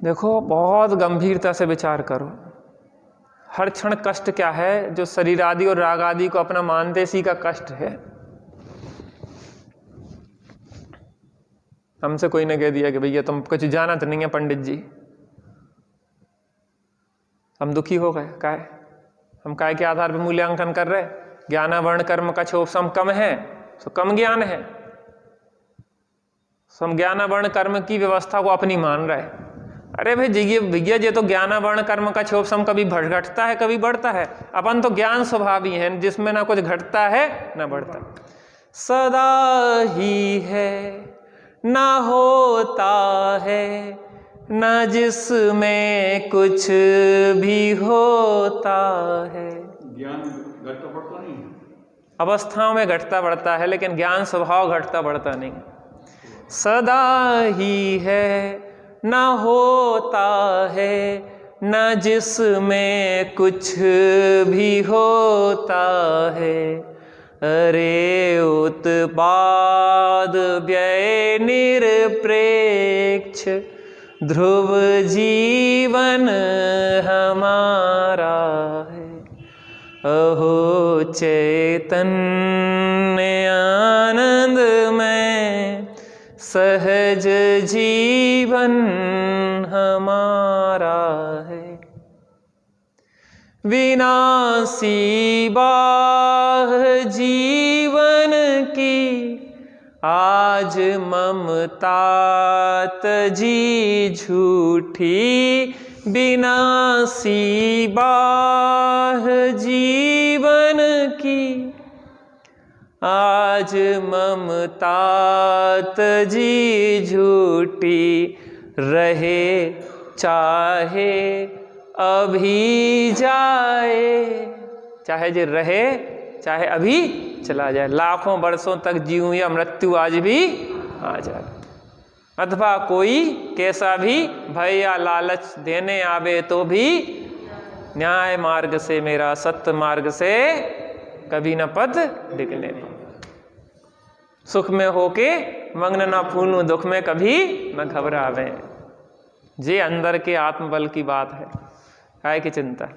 देखो, बहुत गंभीरता से विचार करो। हर क्षण कष्ट क्या है? जो शरीर आदि और राग आदि को अपना मानते, इसी का कष्ट है। हमसे कोई ने कह दिया कि भैया तुम कुछ जाना तो नहीं है पंडित जी, हम दुखी हो गए। काय? हम काय के आधार पर मूल्यांकन कर रहे? ज्ञान वर्ण कर्म का क्षोभसम कम है तो कम ज्ञान है, हम ज्ञान वर्ण कर्म की व्यवस्था को अपनी मान रहे। अरे भाई भैया ये तो ज्ञान वर्ण कर्म का क्षोभसम कभी घटता है कभी बढ़ता है। अपन तो ज्ञान स्वभाव ही है जिसमें ना कुछ घटता है ना बढ़ता, सदा ही है, ना होता है, ना जिसमें कुछ भी होता है। ज्ञान घटता बढ़ता नहीं है, अवस्थाओं में घटता बढ़ता है, लेकिन ज्ञान स्वभाव घटता बढ़ता नहीं। सदा ही है, ना होता है, ना जिसमें कुछ भी होता है। अरे उत्पाद व्यय निरपेक्ष, ध्रुव जीवन हमारा है। अहो चैतन्य आनंद में, सहज जीवन हमारा है। विनाशी बाह जीवन की, आज ममता तजी झूठी। विनाशी बाह जीवन की, आज ममता तजी झूठी। रहे चाहे अभी जाए, चाहे जे रहे चाहे अभी चला जाए। लाखों वर्षों तक जीऊं या मृत्यु आज भी आ जाए। अथवा कोई कैसा भी भय या लालच देने आवे तो भी, न्याय मार्ग से मेरा सत्य मार्ग से कभी न पद डिगने पाऊं। सुख में होके मग्न न फूलूं, दुख में कभी न घबरावे। ये अंदर के आत्मबल की बात है। काय की चिंता?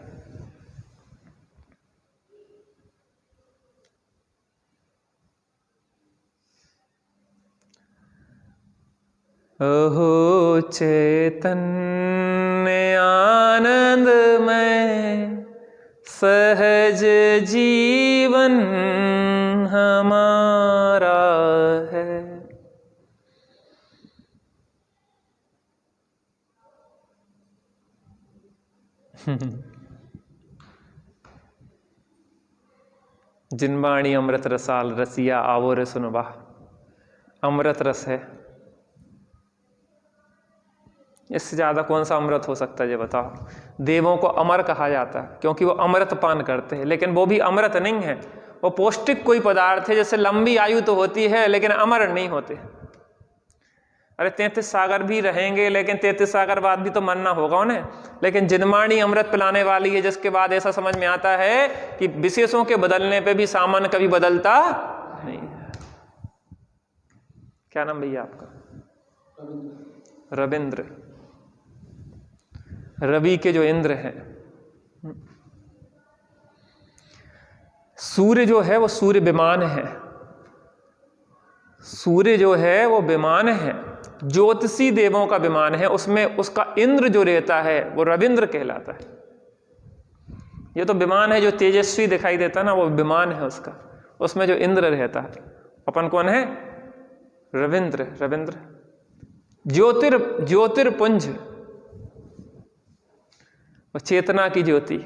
ओहो चैतन्य आनंद में, सहज जीवन हमारा है। जिनवाणी अमृत रसाल, रसिया आवो रे सुनवा। अमृत रस है, इससे ज्यादा कौन सा अमृत हो सकता है ये बताओ। देवों को अमर कहा जाता है क्योंकि वो अमृत पान करते हैं, लेकिन वो भी अमृत नहीं है, वो पौष्टिक कोई पदार्थ है। जैसे लंबी आयु तो होती है लेकिन अमर नहीं होते। अरे 33 सागर भी रहेंगे लेकिन 33 सागर बाद भी तो मरना होगा उन्हें। लेकिन जिनवाणी अमृत पिलाने वाली है, जिसके बाद ऐसा समझ में आता है कि विशेषों के बदलने पे भी सामान्य कभी बदलता नहीं है। क्या नाम भैया आपका? रविंद्र। रवि के जो इंद्र हैं, सूर्य जो है वो सूर्य विमान है। सूर्य जो है वो विमान है, ज्योतिषी देवों का विमान है। उसमें उसका इंद्र जो रहता है वो रविंद्र कहलाता है। ये तो विमान है जो तेजस्वी दिखाई देता है ना, वो विमान है उसका। उसमें जो इंद्र रहता है, अपन कौन है? रविंद्र। रविंद्र ज्योतिर्पुंज, और चेतना की ज्योति।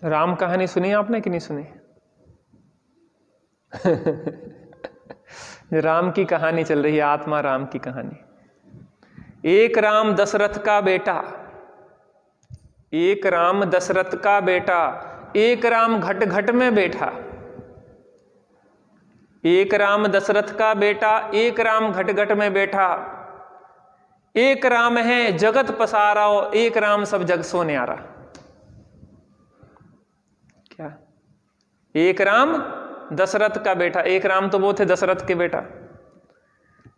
राम कहानी सुनी आपने कि नहीं सुनी? राम की कहानी चल रही है, आत्मा राम की कहानी। एक राम दशरथ का बेटा, एक राम दशरथ का बेटा, एक राम घट घट में बैठा। एक राम दशरथ का बेटा, एक राम घट घट में बैठा। एक राम है जगत पसारा, एक राम सब जग सो न्यारा। क्या? एक राम दशरथ का बेटा, एक राम तो वो थे दशरथ के बेटा।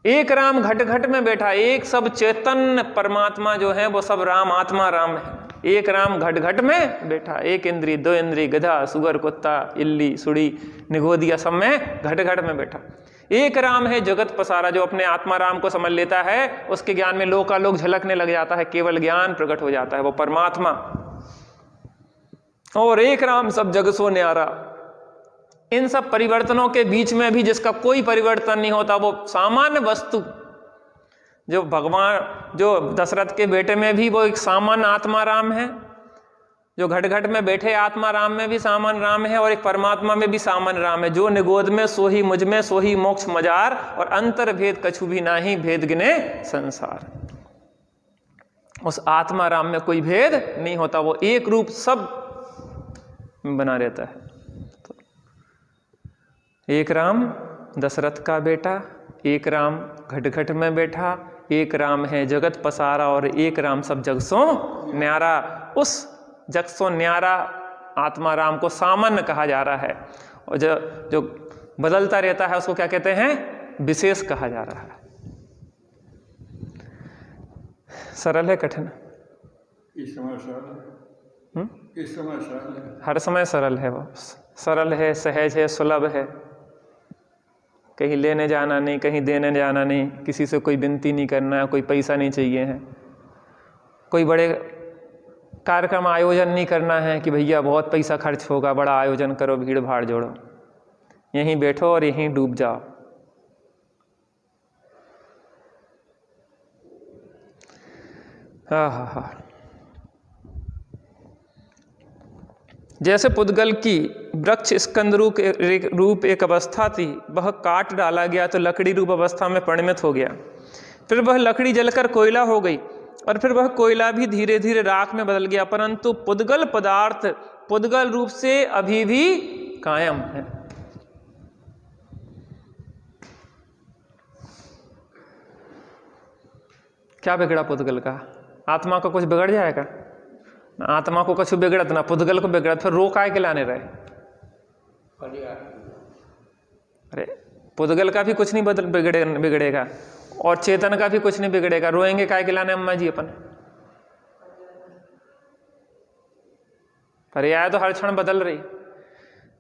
एक राम घट घट में बैठा, एक सब चैतन्य परमात्मा जो है वो सब राम, आत्मा राम है। एक राम घट घट में बैठा, एक इंद्री, दो इंद्री, गधा, सुगर, कुत्ता, इल्ली, सुड़ी, निगोदिया सब में घट घट में बैठा। एक राम है जगत पसारा, जो अपने आत्मा राम को समझ लेता है, उसके ज्ञान में लोकालोक झलकने लग जाता है, केवल ज्ञान प्रकट हो जाता है, वो परमात्मा। और एक राम सब जग सो न्यारा। इन सब परिवर्तनों के बीच में भी जिसका कोई परिवर्तन नहीं होता, वो सामान्य वस्तु जो भगवान, जो दशरथ के बेटे में भी वो एक सामान्य आत्मा राम है, जो घट घट में बैठे आत्मा राम में भी सामान्य राम है, और एक परमात्मा में भी सामान्य राम है। जो निगोद में सो ही मुझ में, सो ही मोक्ष मजार, और अंतर भेद कछु भी नाही, भेद गिने संसार। उस आत्मा राम में कोई भेद नहीं होता, वो एक रूप सब बना रहता है। तो एक राम दशरथ का बेटा, एक राम घट घट में बैठा, एक राम है जगत पसारा, और एक राम सब जग सो न्यारा। उस जग सो न्यारा आत्मा राम को सामान्य कहा जा रहा है, और जो बदलता रहता है उसको क्या कहते हैं? विशेष कहा जा रहा है। सरल है कठिन? इस समय सरल है, इस समय सरल है, हर समय सरल है। वो सरल है, सहज है, सुलभ है। कहीं लेने जाना नहीं, कहीं देने जाना नहीं, किसी से कोई विनती नहीं करना, कोई पैसा नहीं चाहिए है, कोई बड़े कार्यक्रम आयोजन नहीं करना है कि भैया बहुत पैसा खर्च होगा, बड़ा आयोजन करो, भीड़ भाड़ जोड़ो। यहीं बैठो और यहीं डूब जाओ। हा हा हा। जैसे पुद्गल की वृक्ष स्कंद रूप एक अवस्था थी, वह काट डाला गया तो लकड़ी रूप अवस्था में परिणत हो गया। फिर वह लकड़ी जलकर कोयला हो गई, और फिर वह कोयला भी धीरे धीरे राख में बदल गया, परंतु पुद्गल पदार्थ पुद्गल रूप से अभी भी कायम है। क्या बिगड़ा पुद्गल का? आत्मा का कुछ बिगड़ जाएगा? आत्मा को कुछ बिगड़त ना पुद्गल को बिगड़त, फिर रो काय के लाने रहे? अरे पुद्गल का भी कुछ नहीं बिगड़ेगा, और चेतन का भी कुछ नहीं बिगड़ेगा। रोएंगे काय के लाने अम्मा जी अपन? पर्याय तो हर क्षण बदल रही।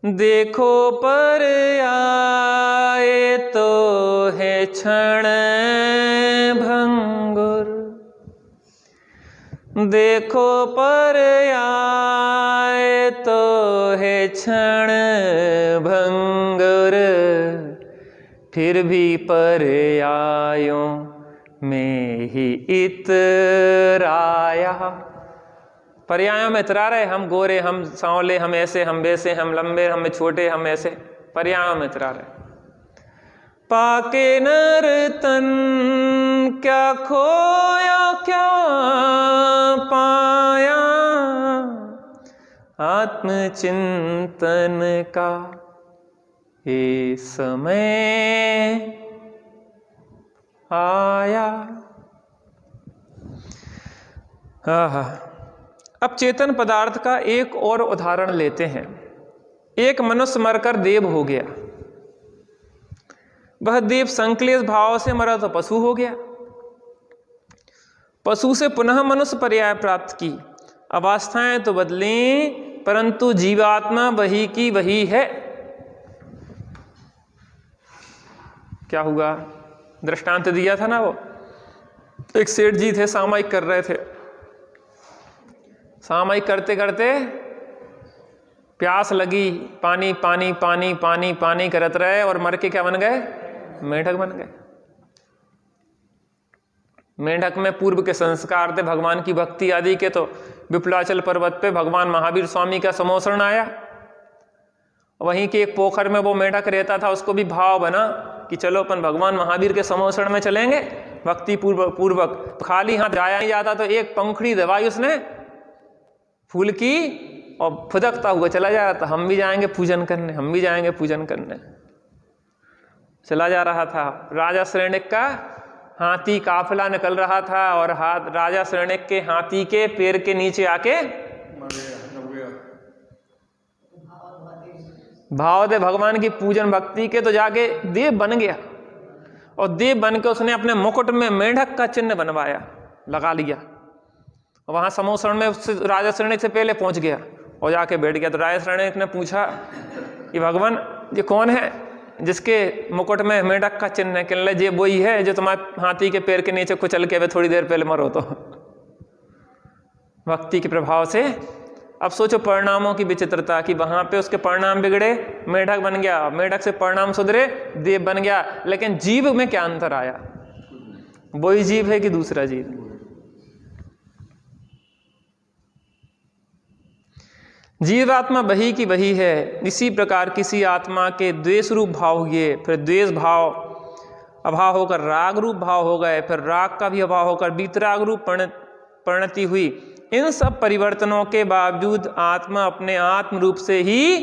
देखो पर आए तो है क्षण भंगुर, देखो पर आए तो है क्षण भंगुर, फिर भी पर्यायों में ही इतराया। पर्यायों में इतरा रहे, हम गोरे, हम सांवले, हम ऐसे, हम वैसे, हम लंबे, हम छोटे, हम ऐसे, पर्यायों में इतरा रहे। पाके नर तन क्या खोया क्या पाया, आत्मचिंतन का ये समय आया। अब चेतन पदार्थ का एक और उदाहरण लेते हैं। एक मनुष्य मरकर देव हो गया, वह देव संक्लेश भाव से मरा तो पशु हो गया, पशु से पुनः मनुष्य पर्याय प्राप्त की। अवस्थाएं तो बदली, परंतु जीवात्मा वही की वही है। क्या हुआ? दृष्टांत दिया था ना, वो एक सेठ जी थे, सामायिक कर रहे थे। सामायिक करते करते प्यास लगी, पानी पानी पानी पानी पानी करत रहे, और मर के क्या बन गए? मेढक बन गए। मेंढक में पूर्व के संस्कार थे भगवान की भक्ति आदि के, तो विप्लाचल पर्वत पे भगवान महावीर स्वामी का समोसरण आया। वहीं के एक पोखर में वो मेंढक रहता था, उसको भी भाव बना कि चलो अपन भगवान महावीर के समोसरण में चलेंगे भक्ति पूर्वक। खाली हाथ जाया नहीं जाता, तो एक पंखुड़ी दबाई उसने फूल की और फुदकता हुआ चला जा रहा था, हम भी जाएंगे पूजन करने, हम भी जाएंगे पूजन करने। चला जा रहा था। राजा श्रेणिक का हाथी काफिला निकल रहा था और राजा श्रेणिक के हाथी के पैर के नीचे आके भाव दे भगवान की पूजन भक्ति के, तो जाके देव बन गया। और देव बन के उसने अपने मुकुट में मेंढक का चिन्ह बनवाया, लगा लिया। और वहां समोसरण में राजा श्रेणिक से पहले पहुंच गया और जाके बैठ गया। तो राजा श्रेणिक ने पूछा कि भगवान ये कौन है जिसके मुकुट में मेंढक का चिन्ह है? कहने लगे ये वही है जो तुम्हारे हाथी के पैर के नीचे कुचल के थोड़ी देर पहले मरो। तो भक्ति के प्रभाव से अब सोचो परिणामों की विचित्रता, कि वहां पे उसके परिणाम बिगड़े, मेंढक बन गया, मेंढक से परिणाम सुधरे, देव बन गया। लेकिन जीव में क्या अंतर आया? वही जीव है कि दूसरा जीव? जीवात्मा वही की वही है। इसी प्रकार किसी आत्मा के द्वेष रूप भाव हुए, फिर द्वेष भाव अभाव होकर राग रूप भाव हो गए, फिर राग का भी अभाव होकर वीतराग रूप परिणति हुई। इन सब परिवर्तनों के बावजूद आत्मा अपने आत्म रूप से ही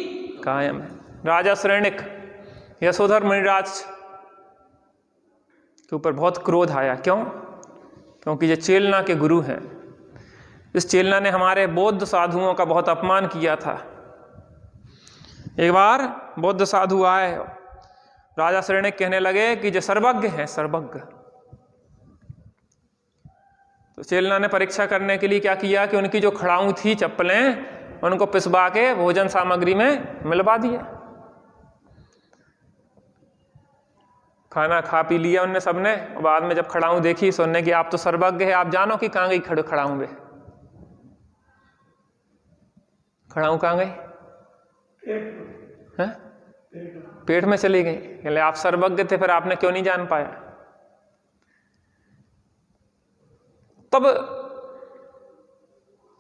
कायम है। राजा श्रेणिक यशोधर मुनिराज के ऊपर बहुत क्रोध आया। क्यों? क्योंकि ये चेलना के गुरु हैं। इस चेलना ने हमारे बौद्ध साधुओं का बहुत अपमान किया था। एक बार बौद्ध साधु आए, राजा श्रेणिक कहने लगे कि जो सर्वज्ञ है, सर्वज्ञ। तो चेलना ने परीक्षा करने के लिए क्या किया कि उनकी जो खड़ाऊ थी चप्पलें, उनको पिसवा के भोजन सामग्री में मिलवा दिया। खाना खा पी लिया उनने सबने। बाद में जब खड़ाऊ देखी, सुनने की आप तो सर्वज्ञ है, आप जानो कि कहाँ गई खड़ाऊ में? खड़ाऊ कहाँ गई? पेट में चली गई। कहले आप सर्वज्ञ थे, फिर आपने क्यों नहीं जान पाया? तब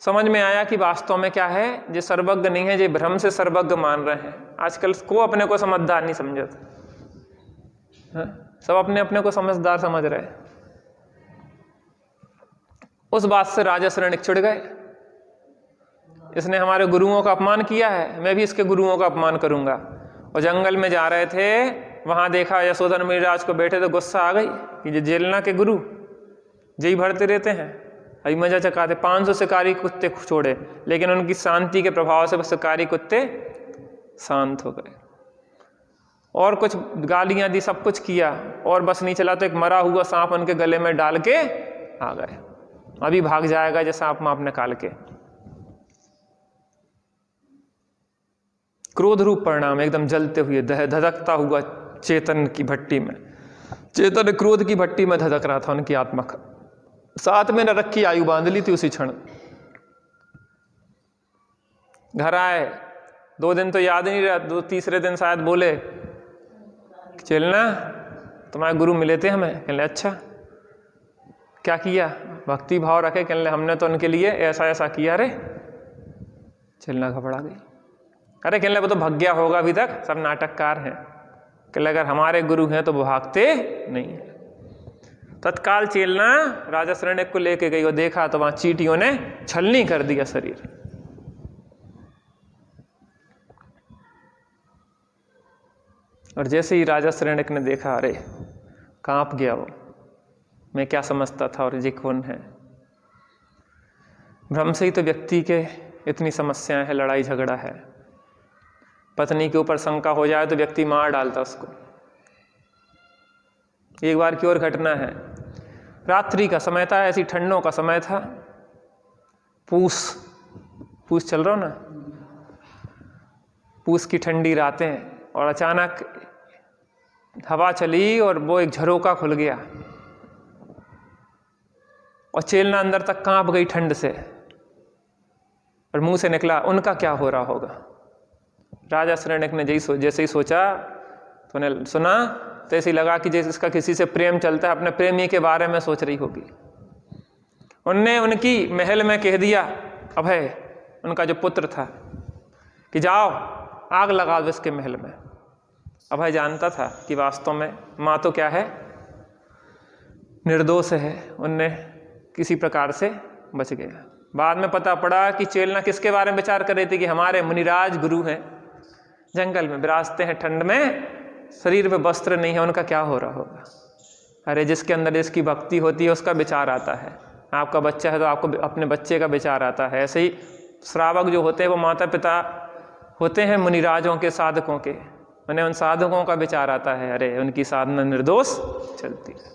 समझ में आया कि वास्तव में क्या है, ये सर्वज्ञ नहीं है, ये भ्रम से सर्वज्ञ मान रहे हैं। आजकल को अपने को समझदार नहीं समझते, सब अपने अपने को समझदार समझ रहे हैं। उस बात से राजा श्रेणिक चिढ़ गए। इसने हमारे गुरुओं का अपमान किया है, मैं भी इसके गुरुओं का अपमान करूंगा। और जंगल में जा रहे थे, वहां देखा यशोधर मुनिराज को बैठे, तो गुस्सा आ गई कि ये जेलना के गुरु यही भरते रहते हैं, अभी मजा चकाते। 500 शिकारी कुत्ते छोड़े, लेकिन उनकी शांति के प्रभाव से शिकारी कुत्ते शांत हो गए। और कुछ गालियां दी, सब कुछ किया, और बस नहीं चला तो एक मरा हुआ सांप उनके गले में डाल के आ गए। अभी भाग जाएगा जो सांप माप निकाल के। क्रोध रूप परिणाम, एकदम जलते हुए धधकता हुआ चेतन की भट्टी में, चेतन क्रोध की भट्टी में धधक रहा था उनकी आत्मा का। साथ में नरक की आयु बांध ली थी उसी क्षण। घर आए, 2 दिन तो याद नहीं रहा, तीसरे दिन शायद बोले चलना तुम्हारे गुरु मिले थे हमें। कहले अच्छा क्या किया? भक्ति भाव रखे। कहले हमने तो उनके लिए ऐसा ऐसा किया। अरे चलना घबरा गई। अरे कहले वो तो भग गया होगा, अभी तक सब नाटककार हैं। कहले अगर हमारे गुरु हैं तो वो भागते नहीं। तत्काल चेलना राजा श्रेणिक को लेके गई और देखा तो वहां चींटियों ने छलनी कर दिया शरीर। और जैसे ही राजा श्रेणिक ने देखा, अरे कांप गया वो, मैं क्या समझता था और ये कौन है। भ्रम से ही तो व्यक्ति के इतनी समस्याएं हैं, लड़ाई झगड़ा है। पत्नी के ऊपर शंका हो जाए तो व्यक्ति मार डालता उसको। एक बार की और घटना है, रात्रि का समय था, ऐसी ठंडों का समय था, पूस चल रहा ना, पूस की ठंडी रातें। और अचानक हवा चली और वो एक झरोका खुल गया और चेलना अंदर तक कांप गई ठंड से। और मुंह से निकला, उनका क्या हो रहा होगा। राजा श्रेणिक ने जैसे ही सोचा तो उन्हें सुना, तो ऐसे लगा कि जैसे इसका किसी से प्रेम चलता है, अपने प्रेमी के बारे में सोच रही होगी। उनने उनकी महल में कह दिया, अभय उनका जो पुत्र था, कि जाओ आग लगा दो इसके महल में। अभय जानता था कि वास्तव में माँ तो क्या है, निर्दोष है, उनने किसी प्रकार से बच गया। बाद में पता पड़ा कि चेलना किसके बारे में विचार कर रही थी, कि हमारे मुनिराज गुरु हैं, जंगल में विराजते हैं, ठंड में, शरीर पे वस्त्र नहीं है, उनका क्या हो रहा होगा। अरे जिसके अंदर इसकी भक्ति होती है उसका विचार आता है। आपका बच्चा है तो आपको अपने बच्चे का विचार आता है। ऐसे ही श्रावक जो होते हैं वो माता पिता होते हैं मुनिराजों के, साधकों के, उन्हें उन साधकों का विचार आता है, अरे उनकी साधना निर्दोष चलती है।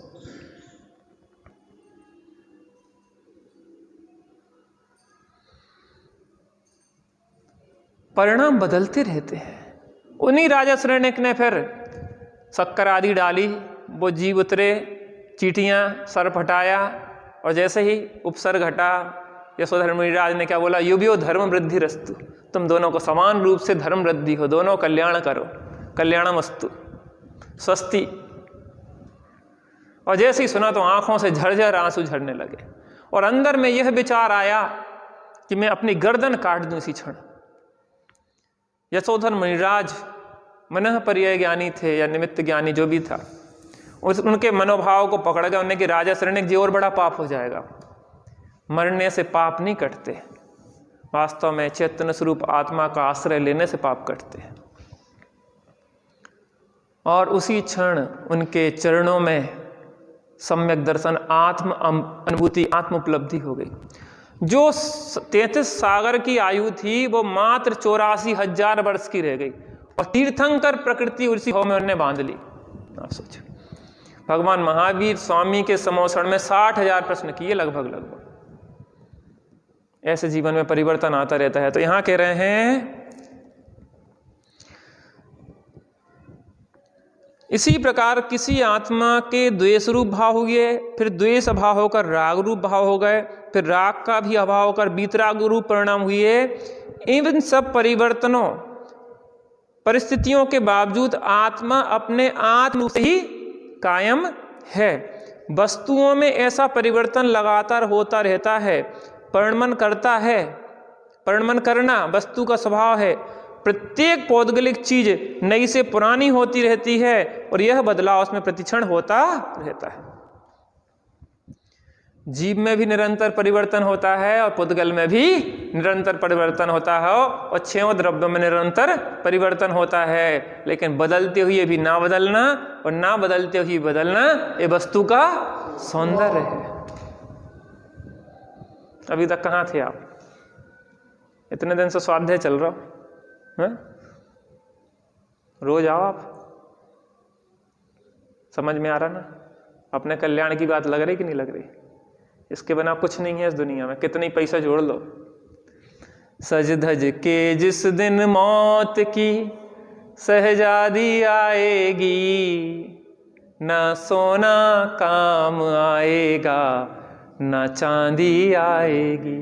परिणाम बदलते रहते हैं। उन्हीं राजा शरण्यक ने फिर शक्कर आदि डाली, वो जीव उतरे, चींटियां सर्प हटाया, और जैसे ही उपसर्ग हटा, यशोधर मुनिराज ने क्या बोला, युवयो धर्म वृद्धि रस्तु, तुम दोनों को समान रूप से धर्म वृद्धि हो, दोनों कल्याण करो, कल्याणमस्तु, स्वस्ति। और जैसे ही सुना तो आंखों से झरझर आंसू झरने लगे, और अंदर में यह विचार आया कि मैं अपनी गर्दन काट दूं इसी क्षण। यशोधर मुनिराज मनः पर्याय ज्ञानी थे या निमित्त ज्ञानी जो भी था, उनके मनोभाव को पकड़ गया उन्हें कि राजा शरण्यक जी और बड़ा पाप हो जाएगा। मरने से पाप नहीं कटते, वास्तव में चैतन्य स्वरूप आत्मा का आश्रय लेने से पाप कटते हैं। और उसी क्षण उनके चरणों में सम्यक दर्शन, आत्म अनुभूति, आत्म उपलब्धि हो गई। जो 33 सागर की आयु थी वो मात्र 84,000 वर्ष की रह गई, और तीर्थंकर प्रकृति उसी भाव में उन्होंने बांध ली। आप सोचो, भगवान महावीर स्वामी के समोषण में 60,000 प्रश्न किए लगभग। ऐसे जीवन में परिवर्तन आता रहता है। तो यहां कह रहे हैं इसी प्रकार किसी आत्मा के द्वेष रूप भाव हुए, फिर द्वेष अभाव होकर राग रूप भाव हो गए, फिर राग का भी अभाव होकर वीतराग रूप परिणाम हुए। इन सब परिवर्तनों परिस्थितियों के बावजूद आत्मा अपने आत्म रूप से ही कायम है। वस्तुओं में ऐसा परिवर्तन लगातार होता रहता है, परिणमन करता है। परिणमन करना वस्तु का स्वभाव है। प्रत्येक पौद्गलिक चीज नई से पुरानी होती रहती है, और यह बदलाव उसमें प्रतिक्षण होता रहता है। जीव में भी निरंतर परिवर्तन होता है, और पुद्गल में भी निरंतर परिवर्तन होता है, और छयों द्रव्यों में निरंतर परिवर्तन होता है। लेकिन बदलते हुए भी ना बदलना, और ना बदलते हुए बदलना, ये वस्तु का सौंदर्य है। अभी तक कहाँ थे आप? इतने दिन से स्वाध्याय चल रहा हो, रोज आओ आप। समझ में आ रहा ना? अपने कल्याण की बात लग रही कि नहीं लग रही? इसके बिना कुछ नहीं है इस दुनिया में, कितने पैसा जोड़ लो। सज धज के जिस दिन मौत की सहजादी आएगी, ना सोना काम आएगा, ना चांदी आएगी।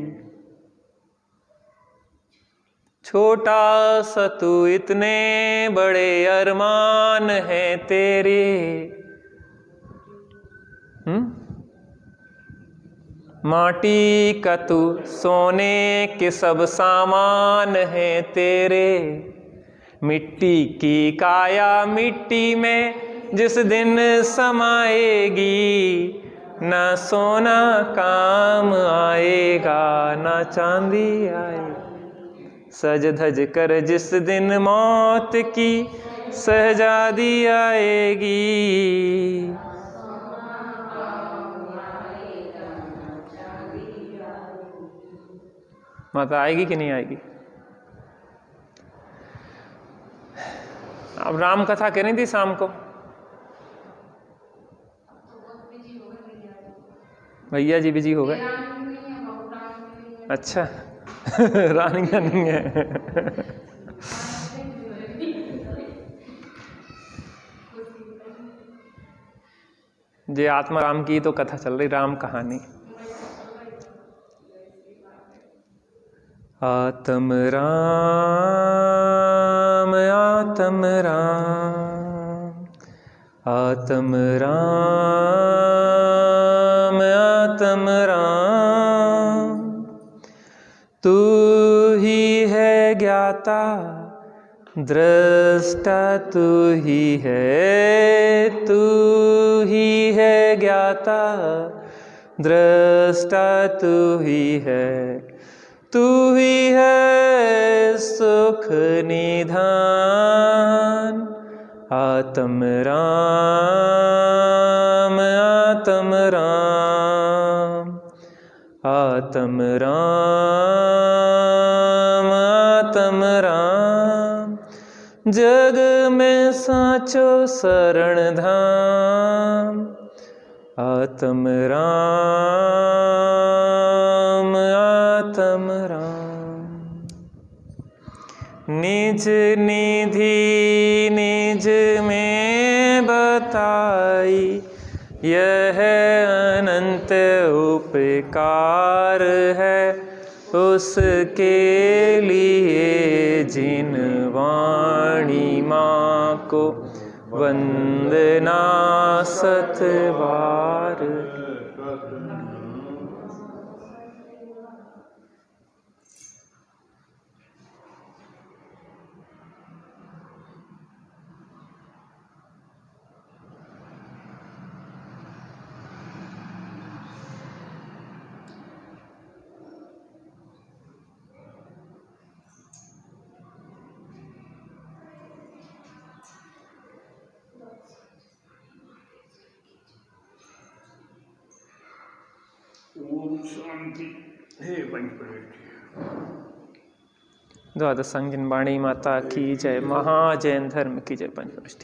छोटा सा तू इतने बड़े अरमान हैं तेरे, माटी का तू सोने के सब सामान हैं तेरे। मिट्टी की काया मिट्टी में जिस दिन समाएगी, ना सोना काम आएगा, ना चांदी आएगी। सज धज कर जिस दिन मौत की सहजादी आएगी। माता आएगी कि नहीं आएगी? अब राम कथा कह रही थी शाम को, भैया जी बिजी हो गए। अच्छा रानियां नहीं है। जे आत्मा राम की तो कथा चल रही, राम कहानी। आत्म राम आत्म राम, आत्म राम आत्म राम, ज्ञाता दृष्टा तू ही है ज्ञाता दृष्टा तू ही है सुख निधान आत्म राम आत्म राम आत्म राम आत्म राम जग में साचो शरण धाम आत्म राम आत्म राम निज निधि निज में बताई यह अनंत उपकार है उसके लिए जिन वाणी माँ को वंदना सतबार ओम शांति। हे पंचपरेश द्वादश संगीन वाणी माता की जय। महाजैन धर्म की जय। पंचपरेश।